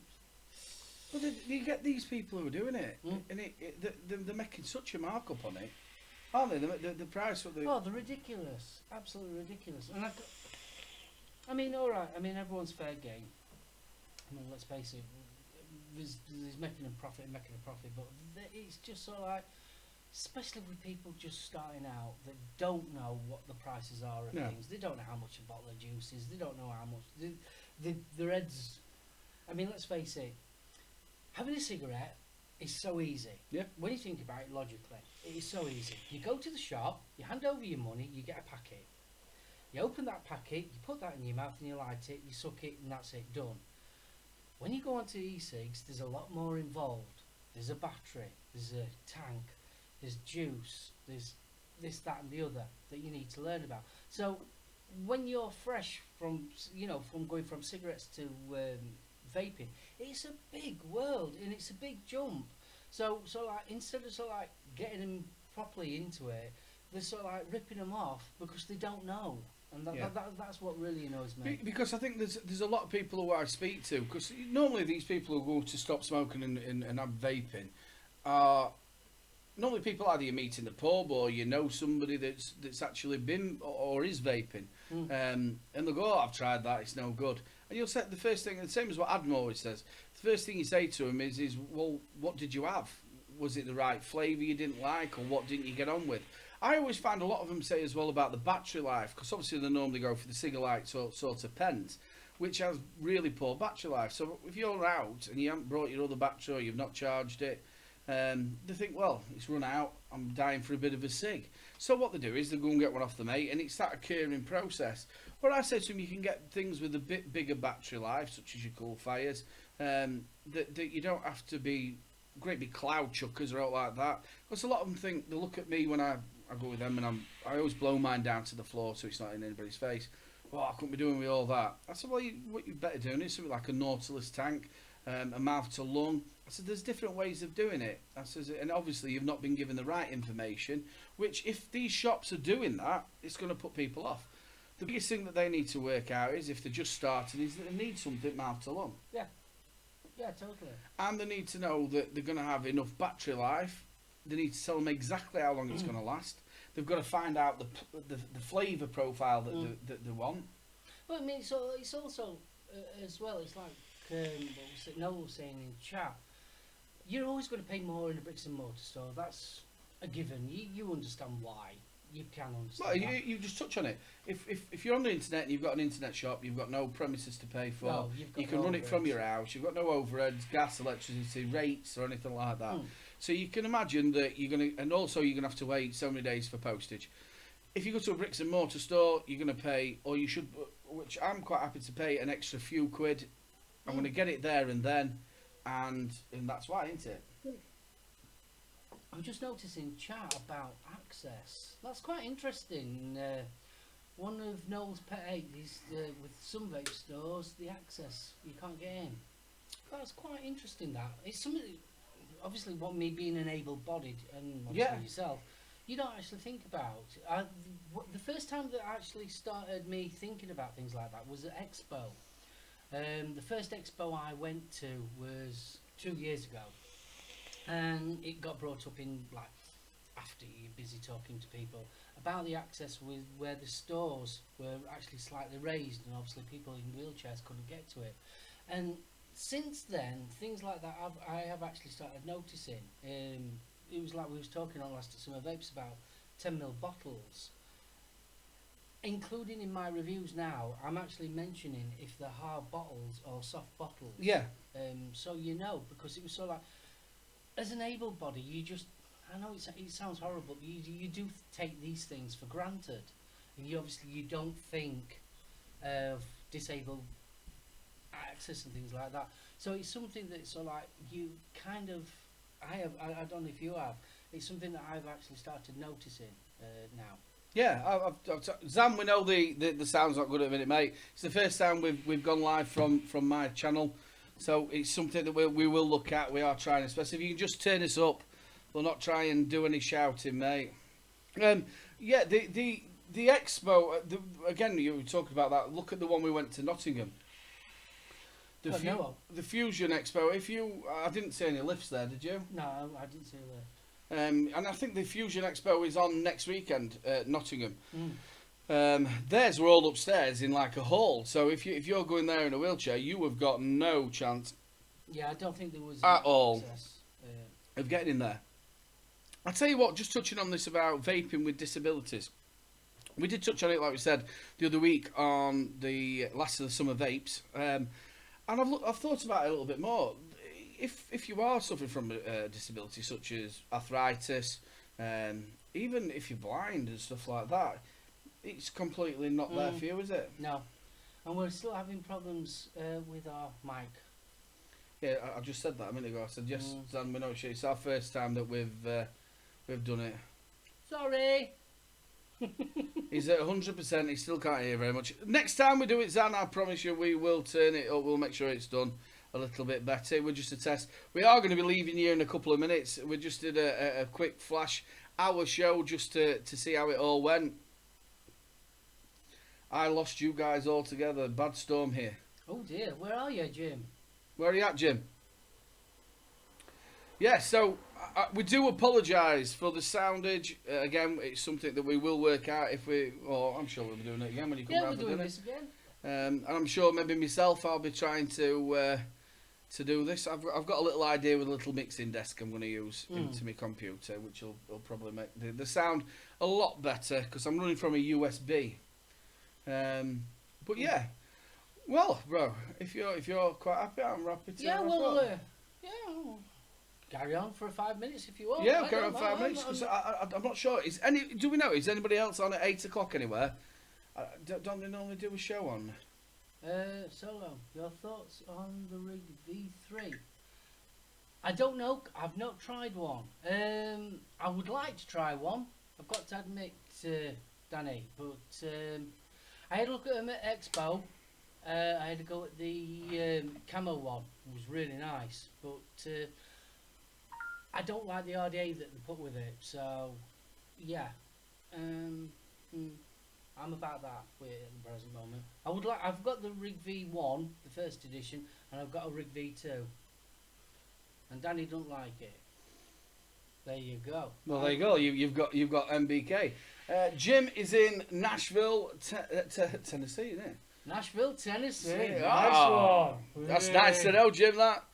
Well, you get these people who are doing it, and they're making such a markup on it, aren't they? The price of the. Oh, they're ridiculous. Absolutely ridiculous. And I mean, all right. I mean, everyone's fair game. I mean, let's face it. There's making a profit, but it's just sort of like, especially with people just starting out that don't know what the prices are of things. They don't know how much a bottle of juice is. They don't know how much. Their heads. I mean, let's face it. Having a cigarette is so easy. Yeah. When you think about it logically, it is so easy. You go to the shop, you hand over your money, you get a packet. You open that packet, you put that in your mouth and you light it, you suck it, and that's it, done. When you go onto e-cigs, there's a lot more involved. There's a battery, there's a tank, there's juice, there's this, that and the other that you need to learn about. So when you're fresh from going from cigarettes to vaping, it's a big world and it's a big jump. So like, instead of sort of like getting them properly into it, they're sort of like ripping them off because they don't know. And that's what really annoys me. Because I think there's a lot of people who I speak to, because normally these people who go to stop smoking and have vaping are normally people either you meet in the pub or you know somebody that's actually been or is vaping, and they'll go, oh, I've tried that, it's no good. And you'll say the first thing, the same as what Adam always says, the first thing you say to him is well, what did you have? Was it the right flavour you didn't like, or what didn't you get on with? I always find a lot of them say as well about the battery life, because obviously they normally go for the cigarette sort of pens, which has really poor battery life. So if you're out and you haven't brought your other battery or you've not charged it, they think, well, it's run out, I'm dying for a bit of a cig. So what they do is they go and get one off the mate, and it's that occurring process. But I say to them, you can get things with a bit bigger battery life, such as your coal fires, that you don't have to be great big cloud chuckers or out like that. Because a lot of them think, they look at me when I go with them, and I always blow mine down to the floor so it's not in anybody's face. Well, I couldn't be doing with all that. I said, well, what you better doing is something like a Nautilus tank, a mouth to lung. I said, there's different ways of doing it. I said, and obviously you've not been given the right information, which if these shops are doing that, it's going to put people off. The biggest thing that they need to work out is, if they're just starting, is that they need something mouth to lung. Yeah. Yeah, totally. And they need to know that they're going to have enough battery life. They need to tell them exactly how long it's going to last. They've got to find out the flavour profile that they want. Well, I mean, it's also as well. It's like Noel was saying in chat. You're always going to pay more in a bricks and mortar store. That's a given. You understand why. You can understand. Well, you just touch on it. If you're on the internet and you've got an internet shop, you've got no premises to pay for. No, you can run it from your house. You've got no overheads, gas, electricity, rates, or anything like that. So you can imagine that you're going to, and also you're going to have to wait so many days for postage. If you go to a bricks and mortar store, you're going to pay, or you should, which I'm quite happy to pay, an extra few quid I'm going to get it there and then, and that's why, isn't it? I'm just noticing chat about access. That's quite interesting. One of Noel's pet hate is with some vape stores, the access you can't get in. That's quite interesting. That it's something. Obviously, what me being an able-bodied and obviously yourself, you don't actually think about. The first time that actually started me thinking about things like that was at Expo. The first Expo I went to was 2 years ago, and it got brought up in like after you're busy talking to people about the access with where the stores were actually slightly raised, and obviously people in wheelchairs couldn't get to it. And since then, things like that I have actually started noticing. It was like we was talking on last summer vapes about 10ml bottles. Including in my reviews now, I'm actually mentioning if they're hard bottles or soft bottles. Yeah. So you know, because it was so like, as an able body, you just, I know it sounds horrible, but you do take these things for granted. And you don't think of disabled access and things like that. So it's something that so like you kind of, I don't know if you have, it's something that I've actually started noticing now. Yeah, Zam, we know the sound's not good at the minute, mate. It's the first time we've gone live from my channel, so it's something that we will look at. We are trying, especially if you can just turn us up. We'll not try and do any shouting, mate. Yeah, the expo again. You were talking about that. Look at the one we went to Nottingham. The Fusion Expo. I didn't see any lifts there, did you? No, I didn't see a lift. And I think the Fusion Expo is on next weekend at Nottingham. Theirs were all upstairs in like a hall. So if you're going there in a wheelchair, you have got no chance. Yeah, I don't think there was at all access, of getting in there. I tell you what, just touching on this about vaping with disabilities. We did touch on it, like we said, the other week on the last of the summer vapes. And I've thought about it a little bit more. If you are suffering from a disability such as arthritis, even if you're blind and stuff like that, it's completely not there for you, is it? No. And we're still having problems with our mic. Yeah, I just said that a minute ago. I said, yes, Zan, we know it's our first time that we've done it. Sorry. He's at 100%, he still can't hear very much. Next time we do it, Zan, I promise you we will turn it up, we'll make sure it's done a little bit better. We're just a test. We are going to be leaving here in a couple of minutes. We just did a quick flash hour show just to see how it all went. I lost you guys all together. Bad storm here. Oh dear, where are you, Jim? Where are you at, Jim? Yeah, so we do apologise for the soundage. Again, it's something that we will work out if we... Oh, I'm sure we'll be doing it again when you come round for dinner. This again. And I'm sure maybe myself, I'll be trying to do this. I've got a little idea with a little mixing desk I'm going to use into my computer, which will probably make the sound a lot better because I'm running from a USB. But yeah, well, bro, if you're quite happy, I'm happy to. Yeah, well, carry on for 5 minutes if you want. Yeah, carry on 5 minutes because I'm not sure. Do we know? Is anybody else on at 8 o'clock anywhere? Don't they normally do a show on? Solo, your thoughts on the Rig V3? I don't know. I've not tried one. I would like to try one. I've got to admit, Danny, but I had a look at them at Expo. I had to go at the camo one. It was really nice, but I don't like the RDA that they put with it. So, yeah. I'm about that at the present moment. I've got the Rig V1, the first edition, and I've got a Rig V2. And Danny don't like it. There you go. Well, there you go. You've got MBK. Jim is in Nashville, Tennessee, isn't it? Nashville, Tennessee. Nice one. That's nice to know, Jim. That.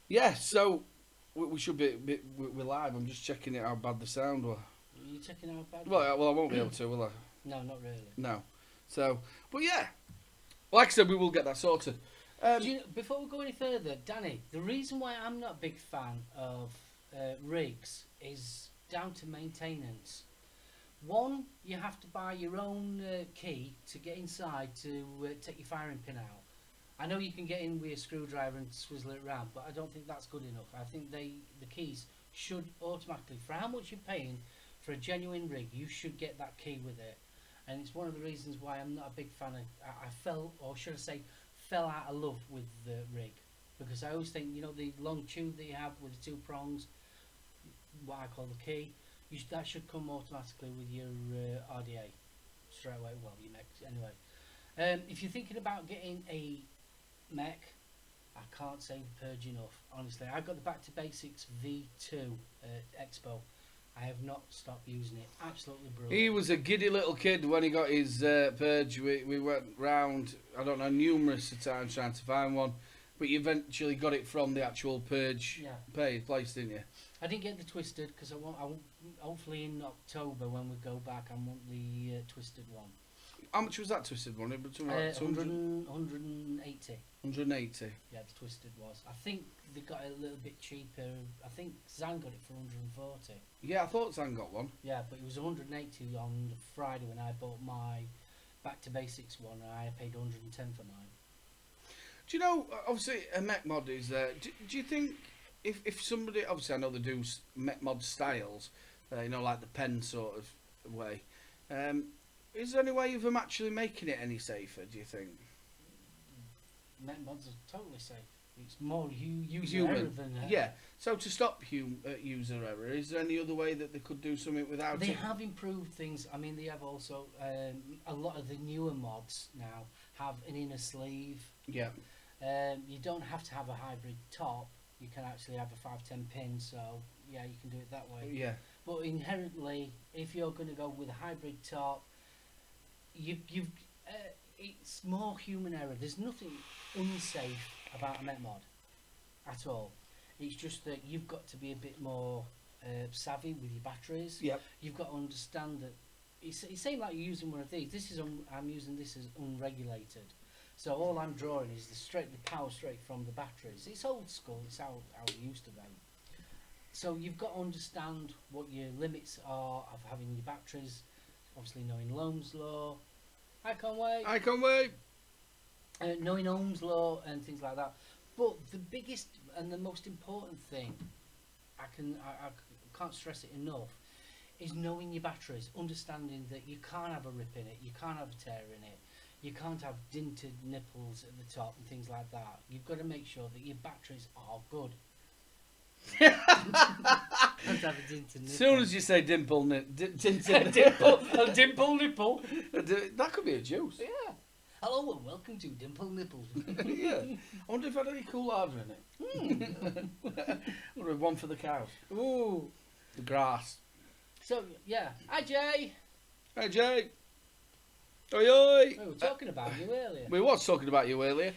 Yeah. So we should be we're live. I'm just checking it how bad the sound was. Are you checking how bad? Well, I won't be able to, will I? No, not really. No. So, but yeah, like I said, we will get that sorted. Before we go any further, Danny, the reason why I'm not a big fan of rigs is down to maintenance. One, you have to buy your own key to get inside to take your firing pin out. I know you can get in with a screwdriver and swizzle it around, but I don't think that's good enough. I think the keys should automatically, for how much you're paying for a genuine rig, you should get that key with it. And it's one of the reasons why I'm not a big fan of. I fell, or should I say, fell out of love with the rig, because I always think, you know, the long tube that you have with the 2 prongs, what I call the key, that should come automatically with your RDA straight away. Well, your mech anyway. If you're thinking about getting a mech, I can't say the Purge enough. Honestly, I got the Back to Basics V2 Expo. I have not stopped using it. Absolutely brilliant. He was a giddy little kid when he got his Purge. We went round, I don't know, numerous times trying to find one, but you eventually got it from the actual Purge place, didn't you? I didn't get the Twisted because I want hopefully in October when we go back, I want the Twisted one. How much was that Twisted one? 180. 180. Yeah, the Twisted was. I think they got it a little bit cheaper. I think Zan got it for 140. Yeah, I thought Zan got one. Yeah, but it was 180 on Friday when I bought my Back to Basics one, and I paid 110 for mine. Do you know, obviously, a mech mod is there. Do you think if somebody, obviously I know they do mech mod styles, you know, like the pen sort of way, is there any way of them actually making it any safer, do you think? Mech mods are totally safe. It's more user error than... Yeah, so to stop user error, is there any other way that they could do something without They it? have improved things. I mean, they have also... a lot of the newer mods now have an inner sleeve. Yeah. You don't have to have a hybrid top. You can actually have a 510 pin, so yeah, you can do it that way. Yeah. But inherently, if you're going to go with a hybrid top, it's more human error. There's nothing unsafe about a mech mod at all. It's just that you've got to be a bit more savvy with your batteries. Yep. You've got to understand that it's saying like you're using one of these. I'm using this as unregulated. So all I'm drawing is the power straight from the batteries. It's old school. It's how we used to be. So you've got to understand what your limits are of having your batteries. Obviously knowing Ohm's law. I can't wait. Knowing Ohm's law and things like that. But the biggest and the most important thing, I can't stress it enough, is knowing your batteries. Understanding that you can't have a rip in it. You can't have a tear in it. You can't have dinted nipples at the top and things like that. You've got to make sure that your batteries are good. Can't have a dinted nipple. As soon as you say dimple nipple, a dimple nipple. that could be a juice. Yeah. Hello and welcome to Dimple Nipples. Yeah. I wonder if it had any cool ardor in it. Or one for the cows. Ooh. The grass. So yeah. Hi Jay. Hey Jay. Oi oi. We were talking about you earlier. We was talking about you earlier.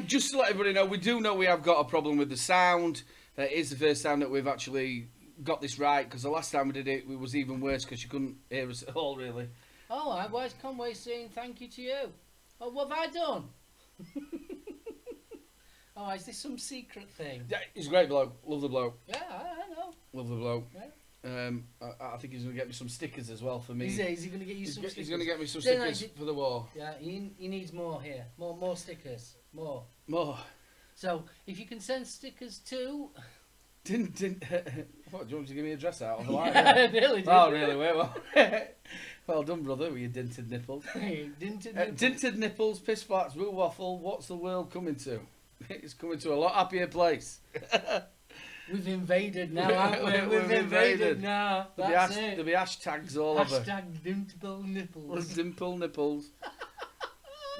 Just to let everybody know, we do know we have got a problem with the sound. It is the first time that we've actually got this right, because the last time we did it, it was even worse because you couldn't hear us at all, really. Oh, why is Conway saying thank you to you? Oh, what have I done? Oh, is this some secret thing? Yeah, he's a great bloke. Love the bloke. Yeah, I know. Love the bloke. Yeah. I think he's going to get me some stickers as well for me. Is he going to get you some stickers? He's going to get me some Then stickers for the war. Yeah, he needs more here. More stickers. More. So, if you can send stickers to... What, do you want me to give me a dress out of the line? Yeah, really. Oh, really? Wait, well. Well done, brother, with your dinted nipples. Dinted nipples, piss farts, woo waffle. What's the world coming to? It's coming to a lot happier place. We've invaded now, haven't we? We've invaded now. That's it. There'll be hashtags all over. Hashtag dimple nipples. Dimple nipples.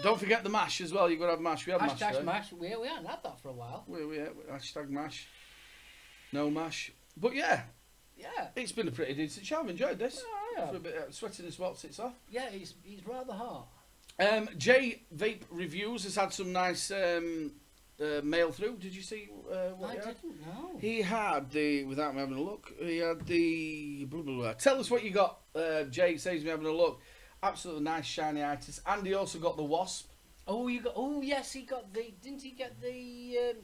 Don't forget the mash as well. You've got to have mash. We have mash. Hashtag mash. We haven't had that for a while. We hashtag mash. No mash. But yeah. Yeah. It's been a pretty decent show. I've enjoyed this. Yeah. For a bit of sweating the spots it's off. Yeah, he's rather hot. Jay Vape Reviews has had some nice mail through. Did you see what I he had? didn't know. He had the, without me having a look, he had the, blah, blah, blah. Tell us what you got. Jay saves me having a look. Absolutely nice shiny itis. And he also got the wasp. Oh, yes, he got the, didn't he get the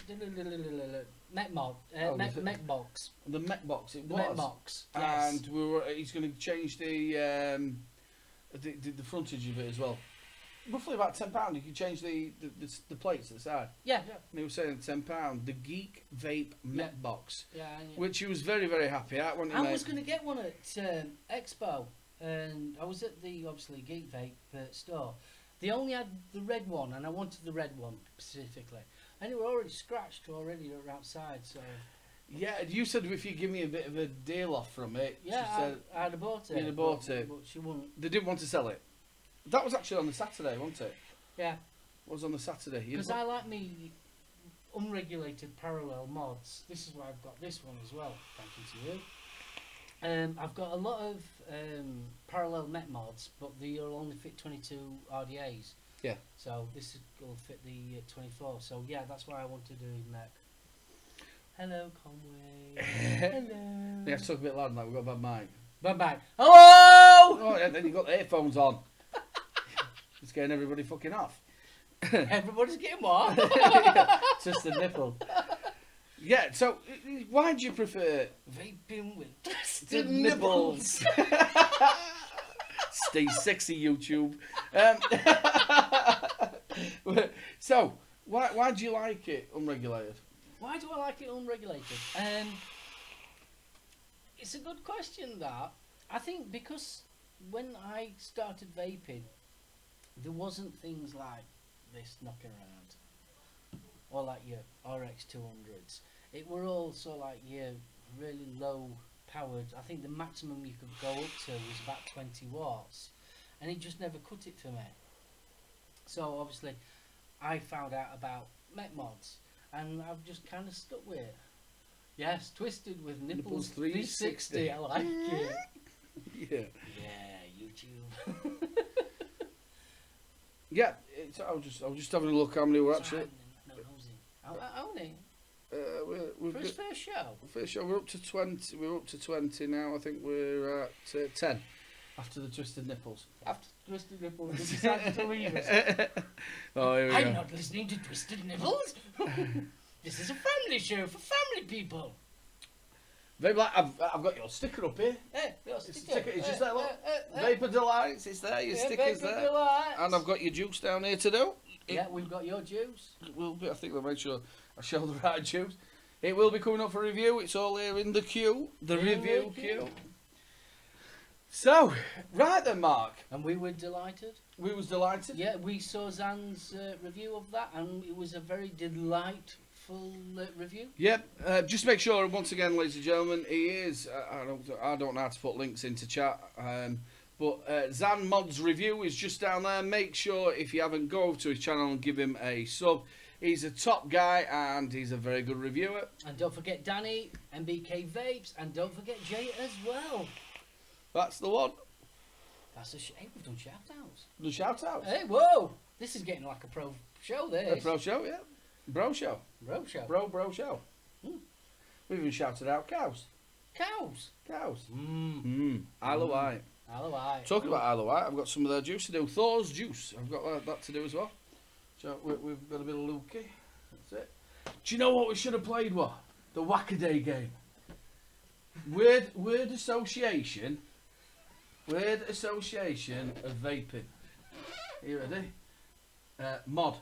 mech mod, mech box. The mech box, it The was. mech box, yes. And he's going to change the frontage of it as well. roughly about £10. You can change the plates at the side. Yeah. And he was saying £10. The Geek Vape Met Box, Yeah. which he was very, very happy at. Wasn't he, I mate? was going to get one at Expo, and I was at the obviously Geek Vape store. They only had the red one, and I wanted the red one specifically, and it were already scratched already outside. So Yeah, you said if you give me a bit of a deal off from it. yeah, she said I'd have bought it. you'd have bought it. But she wouldn't. They didn't want to sell it. That was actually on the Saturday, wasn't it? Yeah. It was on the Saturday. Because I like me unregulated parallel mods. This is why I've got this one as well. Thank you to you. I've got a lot of parallel Met mods, but they'll only fit 22 RDAs. Yeah. So this will fit the 24. So yeah, that's why I want to do Mech. Hello, Conway. Hello. You have to talk a bit louder than that. We've got a bad mic. Bye. Hello! Oh, yeah, then you've got the earphones on. It's getting everybody fucking off. Everybody's getting what? Just the nipple. Yeah, so why do you prefer Vaping with the twisted nipples? Stay sexy, YouTube. So, why do you like it unregulated? Why do I like it unregulated? It's a good question, that. I think because when I started vaping, there wasn't things like this knocking around, or like your RX 200s. It were also like your really low powered. I think the maximum you could go up to was about 20 watts, and it just never cut it for me. So obviously, I found out about Mech mods, and I've just kind of stuck with it. Yes, twisted with nipples 360. I like it. Yeah. Yeah, YouTube. Yeah, I was just having a look how many we're actually. No, how many? We've For his first show. First show, we're up to 20. We're up to 20 now. I think we're at 10 after the twisted nipples. After Twisted Nipples, they decided to leave us. Oh, here we I'm go. not listening to Twisted Nipples. This is a family show for family people. Very like I've got your sticker up here. Hey, It's a sticker. It's just there. Look, Vapor Delights. It's there. Your sticker's Vapor there. Delights. And I've got your juice down here to do. Yeah, we've got your juice. It will be. I think I'll make sure I show the right juice. It will be coming up for review. It's all here in the queue. The review queue. So, right then, Mark. And we were delighted. We was delighted. Yeah, we saw Zan's review of that, and it was a very delightful review. Yep. Just make sure, once again, ladies and gentlemen, he is. I don't know how to put links into chat. But Zan Mod's review is just down there. Make sure, if you haven't, go over to his channel and give him a sub. He's a top guy and he's a very good reviewer. And don't forget Danny, MBK Vapes, and don't forget Jay as well. That's the one. That's a hey, we've done shout-outs. The shout-outs. Hey, whoa! This is getting like a pro show, this. A pro show, yeah. Bro show. Bro show. Bro show. Mm. We've even shouted out cows. Cows. Cows. Mmm. Isle of Wight. Isle of Wight. Talking about Isle of Wight, I've got some of their juice to do. Thor's juice. I've got that to do as well. So we've got a bit of Lukey. That's it. Do you know what we should have played? What? The Whack-A-Day game. Word association. Word association of vaping. Are you ready? Mod.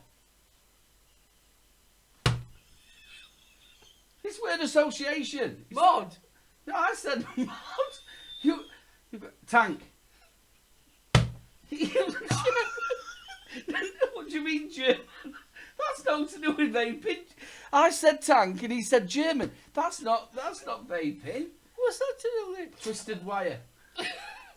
It's word association. Mod. No, I said mod. You've got tank. What do you mean German? That's nothing to do with vaping. I said tank and he said German. That's not vaping. What's that to do with? Twisted wire.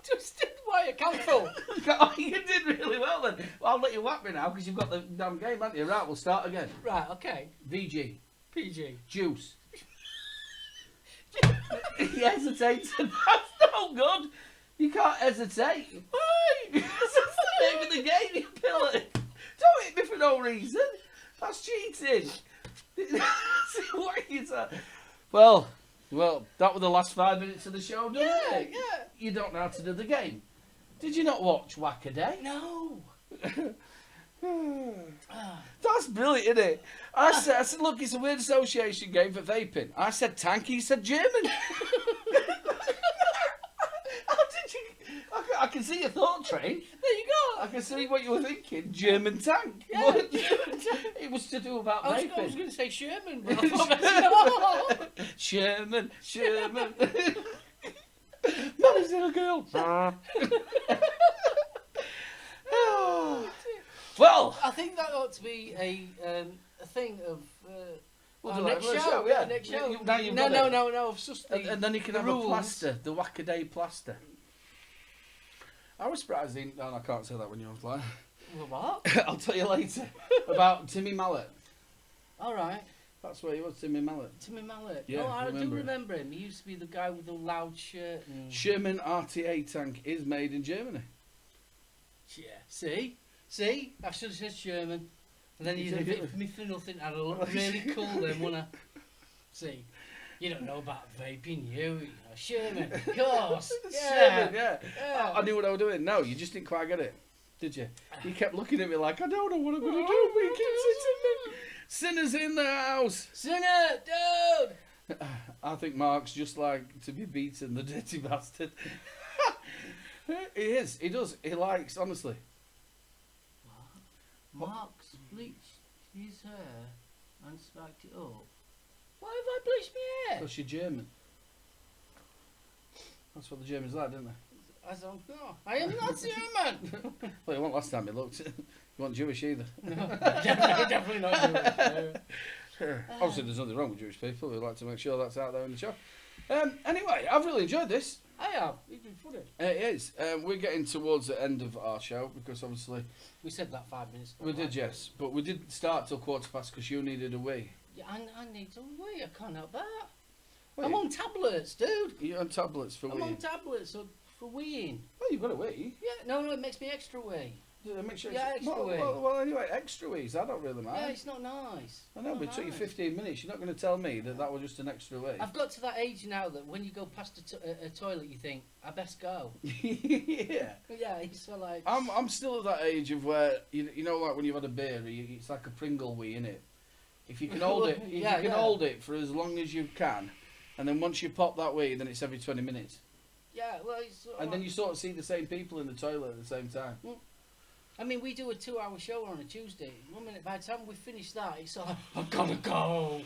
Twisted wire. Council. Oh, you did really well then. Well, I'll let you whack me now because you've got the damn game, haven't you? Right, we'll start again. Right. Okay. VG. PG. Juice. He hesitated. That's no good. You can't hesitate. Why? That's the name of the game, you pillar. Don't hit me for no reason. That's cheating. What are you saying? Well, that was the last 5 minutes of the show, didn't it? Yeah. You don't know how to do the game. Did you not watch Whack-A-Day? No. That's brilliant, isn't it? I said, look, it's a weird association game for vaping. I said tank, he said German. How did you? I can see your thought train. There you go. I can see what you were thinking. German tank. Yeah, What? German tank. It was to do about I was vaping. going to say Sherman, but I thought that's not. Sherman. Mother's little girl. Well, I think that ought to be a thing of we'll our do that next another show. yeah. Next show. Now you've got it. No. It's just And then you can the have rules. a plaster, the whack-a-day plaster. I was surprised he... No, I can't say that when you're offline. Well, what? I'll tell you later about Timmy Mallet. All right. That's where he was, Timmy Mallet. Timmy Mallet. Yeah, Oh, I do remember it. remember him. He used to be the guy with the loud shirt. And... Sherman RTA tank is made in Germany. Yeah. See? I should have said Sherman. And then you'd have hit me for nothing. I'd have looked really cool then, wouldn't I? See? You don't know about vaping, you. Sherman, of course. Sherman, yeah. Yeah. I knew what I was doing. No, you just didn't quite get it, did you? You kept looking at me like, I don't know what I'm going to do, but you keep sitting there. Sinners in the house. Sinner, dude. I think Mark's just like to be beaten, the dirty bastard. He is. He does. He likes, honestly. Mark's bleached his hair and spiked it up. Why have I bleached my hair? Because you're German. That's what the Germans like, don't they? I don't know. I am not German. Well, it wasn't last time you looked. You weren't Jewish either. No, definitely not Jewish. Obviously, there's nothing wrong with Jewish people. We like to make sure that's out there in the show. Anyway, I've really enjoyed this. I have. It's been funny. It is. We're getting towards the end of our show because obviously We said that 5 minutes ago. we did, yes, but we didn't start till 1:15 because you needed a wee. Yeah, I need to wee. I can't help that. Well, I'm on tablets, dude. You're on tablets for I'm on weeing. tablets for weeing. Well, you've got a wee. Yeah, no, it makes me extra wee. Make sure Yeah, it's, extra wee. well, anyway, extra wees. I don't really mind. Yeah, it's not nice. I know, Not but it took you nice. 15 minutes. You're not going to tell me that was just an extra wee. I've got to that age now that when you go past a toilet, you think, I best go. Yeah. But yeah, it's so like... I'm still at that age of where you know, like when you've had a beer, it's like a Pringle wee, innit? If you can hold it, if Yeah, you can yeah. hold it for as long as you can, and then once you pop that wee, then it's every 20 minutes, Yeah, well, it's... Sort of and then like- you sort of see the same people in the toilet at the same time. I mean, we do a 2-hour show on a Tuesday. 1 minute, by the time we finish that, it's like, I've got to go.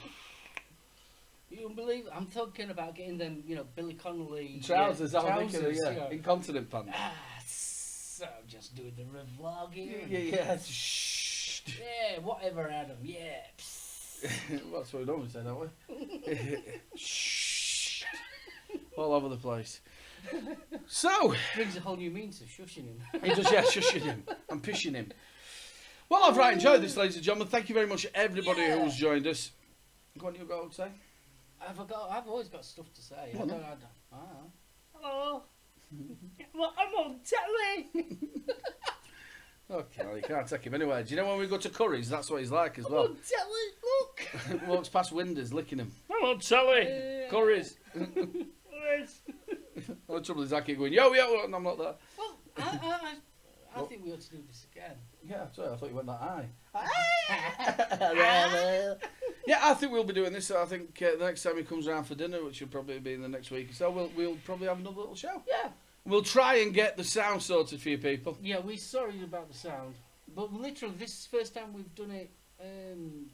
You don't believe it? I'm thinking about getting them, Billy Connolly Trousers, I'm trousers, thinking, yeah, yeah. incontinent pants. So just doing the vlog here. Yeah. Shh. Yeah, whatever, Adam. Yeah. That's what we normally say, don't we? Shh. All over the place. So, Brings a whole new meaning to shushing him. he does, yeah, shushing him. I'm pishing him. Well, I've right enjoyed this, ladies and gentlemen. Thank you very much, everybody Yeah. who's joined us. Go on, you go, say. I've always got stuff to say. Go on, then. Hello. Well, I'm on telly. Okay, well, you can't take him anywhere. Do you know when we go to Curry's, that's what he's like as I'm well. on telly. Look. Walks past windows, licking him. I'm on telly. Curry's. Well, the trouble is I keep going, yo, and I'm not there. Well, I think we ought to do this again. Yeah, sorry, I thought you went that high. Yeah, I think we'll be doing this. I think the next time he comes around for dinner, which will probably be in the next week or so, we'll probably have another little show. Yeah. We'll try and get the sound sorted for you people. Yeah, we're sorry about the sound, but literally this is the first time we've done it.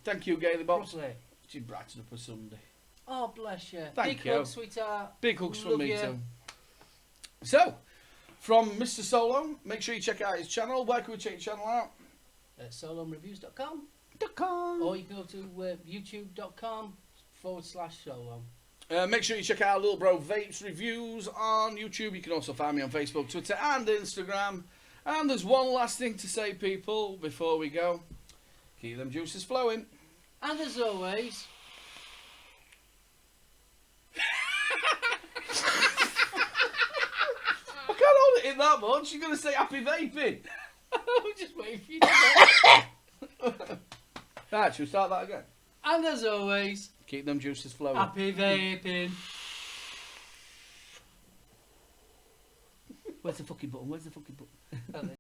Thank you, Gaily Bobs. Properly. She brightened up a Sunday. Oh, bless you. Thank Big you. hug, sweetheart. Big hugs from Love me you. too. So, from Mr. Soulohm, make sure you check out his channel. Where can we check your channel out? At soulohmreviews.com, .com. or you can go to youtube.com/soulohm. Make sure you check out Little Bro Vapes reviews on YouTube. You can also find me on Facebook, Twitter and Instagram. And there's one last thing to say, people, before we go. Keep them juices flowing. And as always, I can't hold it in that much. You're going to say happy vaping. I'm just waiting for you to go. Right, should we start that again? And as always, Keep them juices flowing. happy vaping. Where's the fucking button?